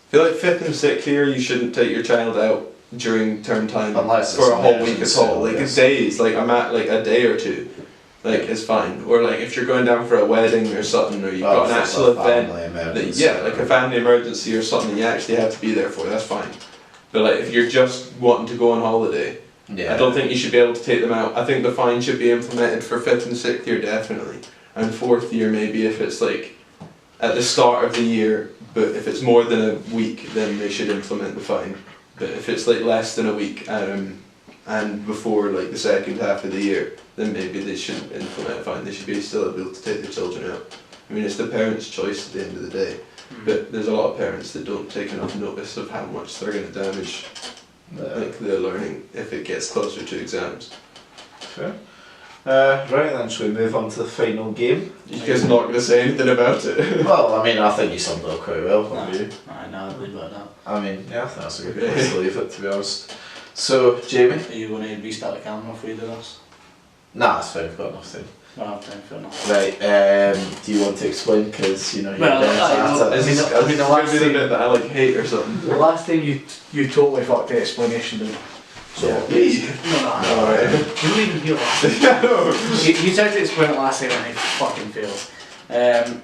I feel like fifth and sixth year you shouldn't take your child out during term time
Unless
for
it's
a whole week
emergency,
at all. Like
yes.
days, like I'm at like a day or two, like it's fine. Or like if you're going down for a wedding or something, or you've got an actual event, like a family emergency or something you actually have to be there for, that's fine. But like if you're just wanting to go on holiday,
Yeah.
I don't think you should be able to take them out. I think the fine should be implemented for fifth and sixth year definitely, and fourth year maybe if it's like at the start of the year. But if it's more than a week, then they should implement the fine. But if it's like less than a week and before like the second half of the year, then maybe they shouldn't implement a fine. They should be still able to take their children out. I mean, it's the parents' choice at the end of the day. But there's a lot of parents that don't take enough notice of how much they're going to damage like their learning if it gets closer to exams.
Fair. Right then, shall we move on to the final game?
You guys not going to say anything about it?
Well, I mean, I think you summed it up quite well, haven't you?
No, I'll leave it at that.
I mean, yeah, I think that's a good place to leave it, to be honest. So, Jamie?
Are you going to restart the camera if we do this?
Nah, it's fine, I've got enough time.
No, I have time for enough.
Right, do you want to explain? Because, you know, you're
Well,
better at it.
Is this
I mean, the last
the
thing-
bit that I like hate or something?
The last thing you totally fucked the explanation down. So,
Yeah.
no.
Alright.
You didn't even hear last time.
Yeah, no.
You tried to explain it last time and he fucking failed.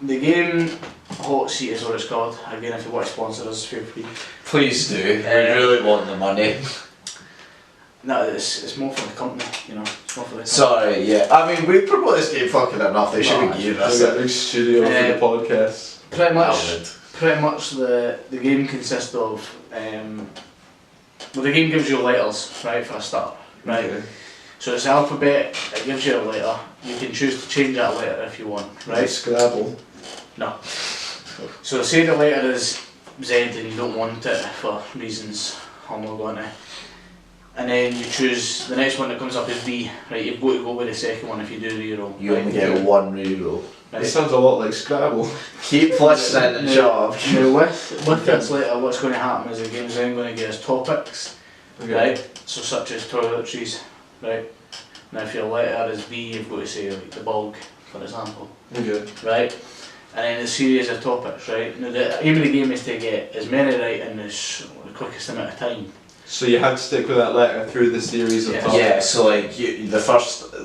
The game Hot Seat is what it's called. Again, if you want to sponsor us, feel free.
Please do. We really want the money.
No, it's more for the company, you know. It's more for the
Sorry, yeah. I mean, we promote this game fucking enough. They should be giving us
We've got a
it.
big studio for the podcast.
Pretty much the game consists of well, the game gives you letters, right, for a start, right?
Okay.
So it's the alphabet, it gives you a letter, you can choose to change that letter if you want, right?
Scrabble.
No. So say the letter is Z and you don't want it for reasons I'm not going to. And then you choose, the next one that comes up is B, right? You've got to go with the second one if you do reroll.
You
right?
only get one reroll.
Right?
This sounds a lot like Scrabble.
Keep listening and job.
Now with this letter, what's going to happen is the game's then going to give us topics,
Okay.
right? So such as toiletries, right? Now if your letter is B, you've got to say like the bog, for example,
Okay.
right? And then a series of topics, right? Now the aim of the game is to get as many right in the quickest amount of time.
So you have to stick with that letter through the series of
Yeah.
topics.
Yeah, so like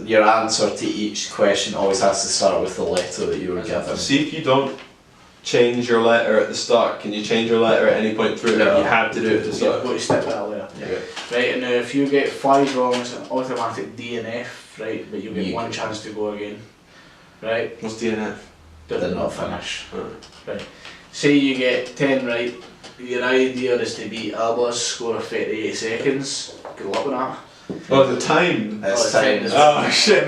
your answer to each question always has to start with the letter that you were given.
See if you don't change your letter at the start. Can you change your letter at any point through it?
No.
You have to do it at the
You've
start.
got to stick with that letter.
Yeah.
Right, and now if you get 5 wrong, it's an automatic D and F, right? But you get
Yeah.
one chance to go again, right?
What's DNF?
Did not finish.
Say you get 10 right, your idea is to beat Alba's score of 38 seconds. Good luck with that.
Oh, the time.
It's
Oh,
time.
it's
Oh shit.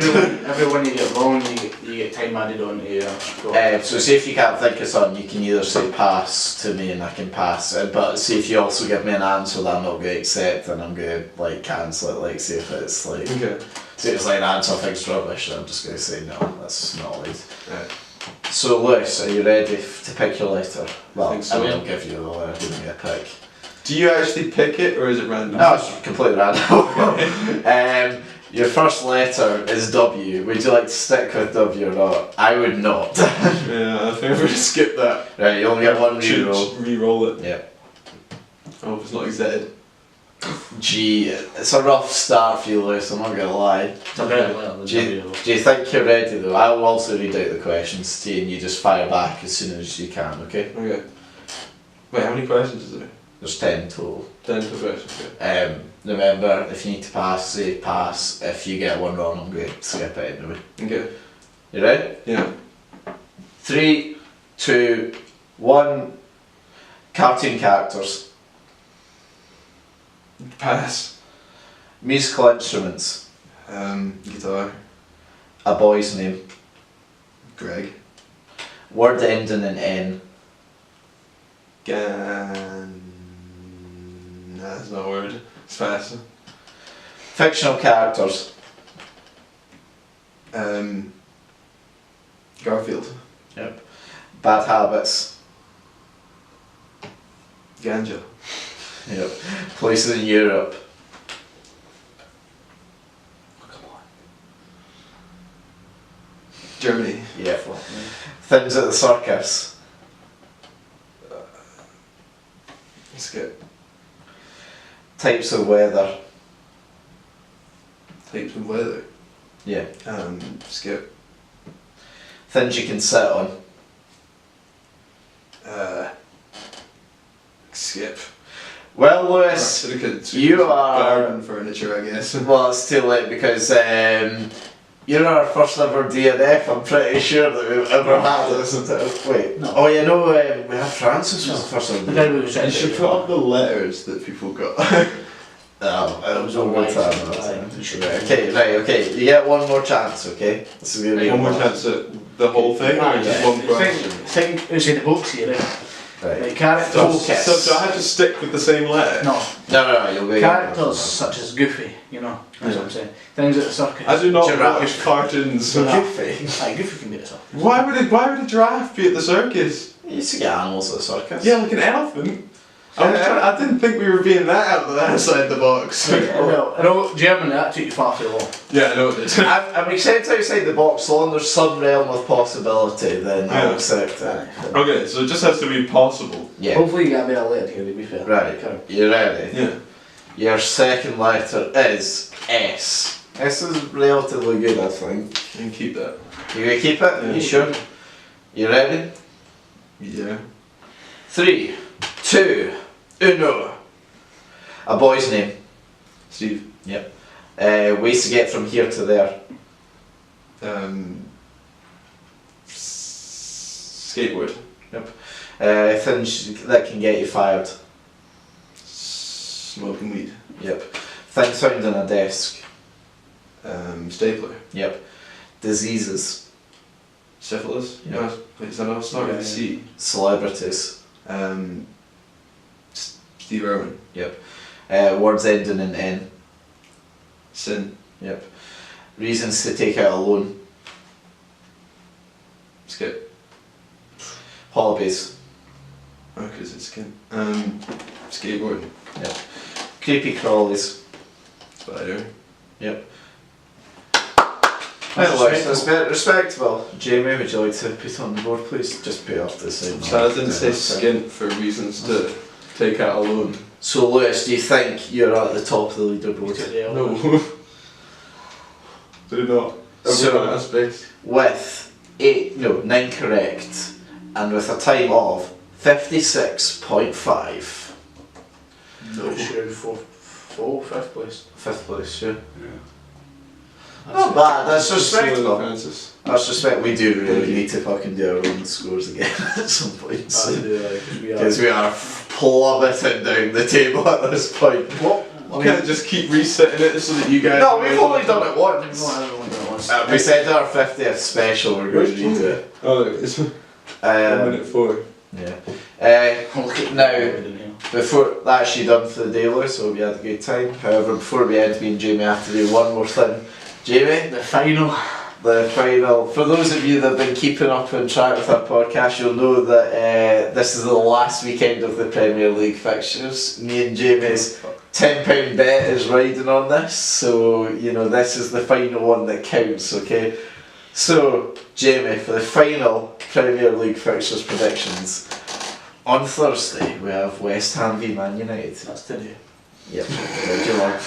Everyone you get wrong, you get time added on to your score.
So see if you can't think of something, you can either say pass to me and I can pass it, but see if you also give me an answer that I'm not going to accept and I'm going to like cancel it, like see if it's like...
Okay.
So it's like the answer thing's rubbish, and I'm just going to say no, that's not allowed.
Right.
So Lewis, are you ready to pick your letter? Well,
think so.
I mean, I'll give you the letter, give me a pick.
Do you actually pick it or is it random?
No, it's completely random. Your first letter is W. Would you like to stick with W or not? I would not.
Yeah, I think I'm going to skip that.
Right, you only get one reroll.
Re-roll it.
Yeah.
I hope it's not Z.
G. It's a rough start for you, Lewis, I'm not going to lie.
It's a very well.
Do you think you're ready though? I will also read out the questions to you and you just fire back as soon as you can, okay?
Okay. Wait, how many questions is there?
There's 10 total.
10 per question, okay.
Remember, if you need to pass, say pass. If you get one wrong, I'm going to skip it anyway.
Okay.
You ready?
Yeah.
3, 2, 1. Cartoon characters.
Pass.
Musical instruments.
Guitar.
A boy's name.
Greg.
Word ending in N.
Nah, that's not a word. It's fast.
Fictional characters.
Garfield.
Yep. Bad habits.
Ganja.
Yep. Places in Europe.
Oh, come on.
Germany.
Yep. Things at the circus.
Skip.
Types of weather.
Types of weather.
Yeah.
Skip.
Things you can sit on.
Skip.
Well, Lewis, you are.
garden furniture, I guess.
Well, it's too late because you're our first ever DNF. I'm pretty sure that we've ever had this. Wait.
No.
Oh, you know, we have Francis was the first one.
The guy we was
You should put up the letters that people got.
No, it was
all
all
right.
time. Okay. You get one more chance, okay? This is gonna be
One more chance at the whole thing, or just one question?
Think, it's in the books here, eh?
Right.
Like characters.
So I had to stick with the same letter?
No.
No, you'll be.
Characters such as Goofy, you know, that's what I'm saying. Things at the circus.
I do not
Giraffe.
watch cartoons.
Goofy.
Aye, Goofy can be at the circus.
Why would a giraffe be at the circus?
You used to get animals at the circus.
Yeah, like an elephant. I didn't think we were being that outside the box.
Well, I know Germany, that took you far too long.
Yeah, I know it did.
I'm accepted outside the box, so long there's some realm of possibility, then I'll
Yeah.
accept it.
Okay, so it just has to be possible.
Yeah.
Hopefully you get a bit of letter here, to be fair.
Right. You ready?
Yeah.
Your second letter is S. S is relatively good, I think.
You can keep that.
You gonna keep it?
Yeah.
You sure? You ready?
Yeah.
3, 2, 1. A boy's name.
Steve.
Yep. Ways to get from here to there.
Skateboard.
Things that can get you fired.
Smoking weed.
Yep. Things found on a desk.
Stapler.
Yep. Diseases.
Syphilis.
Yeah.
No, wait, is that not starting with C?
Celebrities.
Steve Irwin.
Yep. Words ending in N.
Sin.
Yep. Reasons to take out a loan.
Skip.
Hobbies.
Oh, because it's skin. Skateboarding.
Yep. Creepy crawlies.
Spider.
Yep.
That's
Respectable. Jamie, would you like to put on the board, please? Just put it off to the side.
So I didn't say skint for reasons to take out a loan.
So Lewis, do you think you're at the top of the
You
leaderboard?
took the L.
No. Do not.
So-
Everyone has space.
With 9 correct, and with a time of 56.5.
No. Sure, fifth place.
5th place, sure.
Yeah.
Not bad, that's respectable.
Francis.
That's respect. We do really need to fucking do our own scores again at some point soon. Because we are plummeting down the table at this point.
What?
You can't just keep resetting it so that you guys.
No, we've only done it once.
once.
We said our 50th special, we're going to read it.
Oh, look, it's 1 minute 4.
Yeah. Now, before that's actually done for the day, Lewis, so we had a good time. However, before we end, me and Jamie have to do one more thing. Jamie?
The final.
The final. For those of you that have been keeping up and track with our podcast, you'll know that this is the last weekend of the Premier League fixtures. Me and Jamie's £10 bet is riding on this, so this is the final one that counts, okay? So, Jamie, for the final Premier League fixtures predictions, on Thursday we have West Ham v Man United.
That's today.
Yep. What do you want?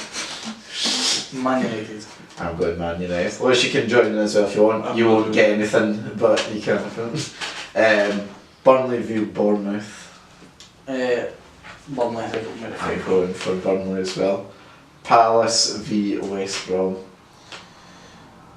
Man United.
I'm going Man United. Well, you can join in as well if you want. You won't get anything, but you can. Burnley v Bournemouth.
Burnley, I think it'll
I'm going for Burnley as well. Palace v West Brom.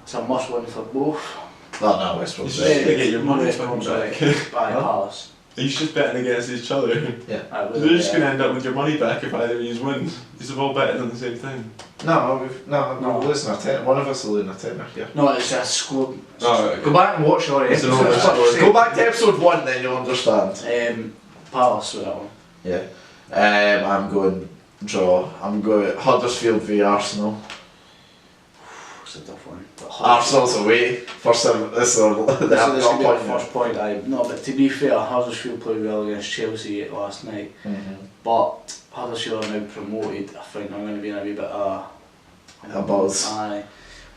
It's a must win for both.
No, West Brom's
You should
right.
get your money
West
back.
Brom's right. By
Huh?
Palace.
He's just betting against each other.
Yeah.
You're just going to end up with your money back if either of you win. You're all betting on the same thing.
No, we're losing our tenner. One of us will lose our tenner, yeah.
No, it's a score.
Oh, right.
Go back and watch all the
It's an
episodes.
older story.
Go back to episode 1, then you'll understand.
Palace with that one.
Yeah. I'm going draw. I'm going Huddersfield v Arsenal.
It's a tough one.
Arsenal's away. First time, this is
This is going to be the first point. No, but to be fair, Huddersfield played well against Chelsea last night. But Huddersfield are now promoted. I think I'm going to be in a wee bit
A buzz.
I'm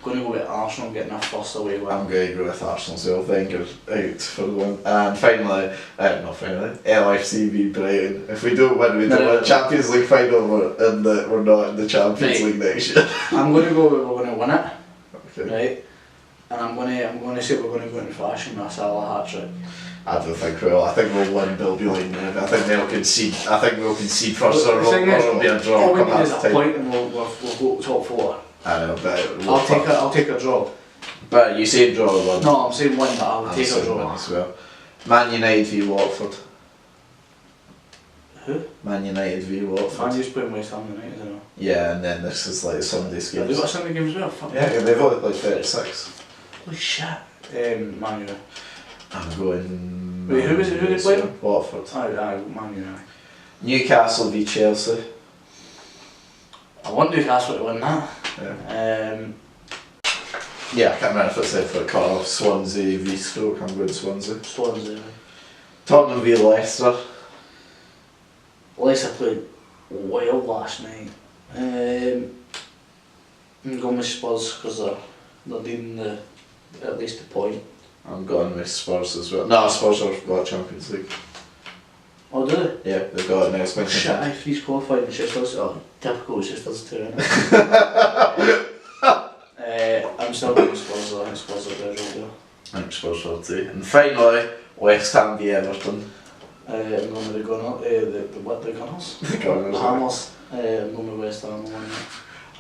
going to go with Arsenal getting a first away win.
I'm going to go with Arsenal as well. Wenger out for the win. And finally, LFC v Brighton. If we don't win, we don't win Champions League final. We're not in the Champions League next year.
I'm going to go with we're going to win it.
Okay.
Right, and I'm going to say we're going to go in fashion with a Salah hat-trick.
I don't think we will. I think we'll win. They'll be like them. I think they'll concede. I think we'll concede first, or it'll be a draw.
All we
Come
need is a
half time.
point, and we'll go top 4.
I know, but
I'll take a draw.
But you say draw or win?
No, I'm saying win, but I'll take a
saying
draw.
win as well. Man United v Watford.
Who?
Man United v Watford.
Man U's playing West Ham United, isn't it?
Yeah, and then this is like Sunday's
Have
games.
they got a Sunday game as well? Fuck.
Yeah, they've only played 36.
Holy shit. Man U.
I'm going.
Wait, who was it? Who they playing?
Watford.
Aye, Man U.
Newcastle v Chelsea.
I want Newcastle to win that.
Yeah. Yeah, I can't remember if it's said for a cut off. Swansea v Stoke. I'm going Swansea.
Swansea.
Tottenham v Leicester.
Leicester played well last night. I'm going with Spurs because they're needing at least a point.
I'm going with Spurs as well. No, Spurs have got Champions League.
Oh, do they?
Yeah, they've got it now. It's been
Shit, I freeze qualified in Sheffield. Oh, typical Sheffield too, innit? I'm still going with Spurs. I think Spurs are better job
I think Spurs will too. And finally, West Ham v Everton.
I'm going with the Gunners. The Gunners?
The Gunners.
The Hammers. I'm going with West Ham.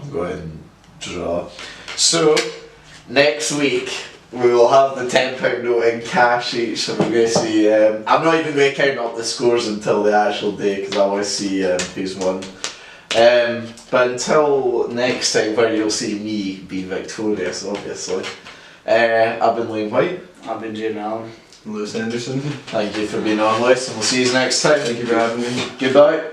I'm going draw. So, next week we will have the £10 note in cash each, so we're going to see. I'm not even going to count up the scores until the actual day because I want to see who's won. But until next time, where you'll see me be victorious, obviously. I've been Liam Whyte.
I've been Jamie Allan.
Lewis Henderson.
Thank you for being on, Lewis, and we'll see you next time.
Thank you for having me.
Goodbye.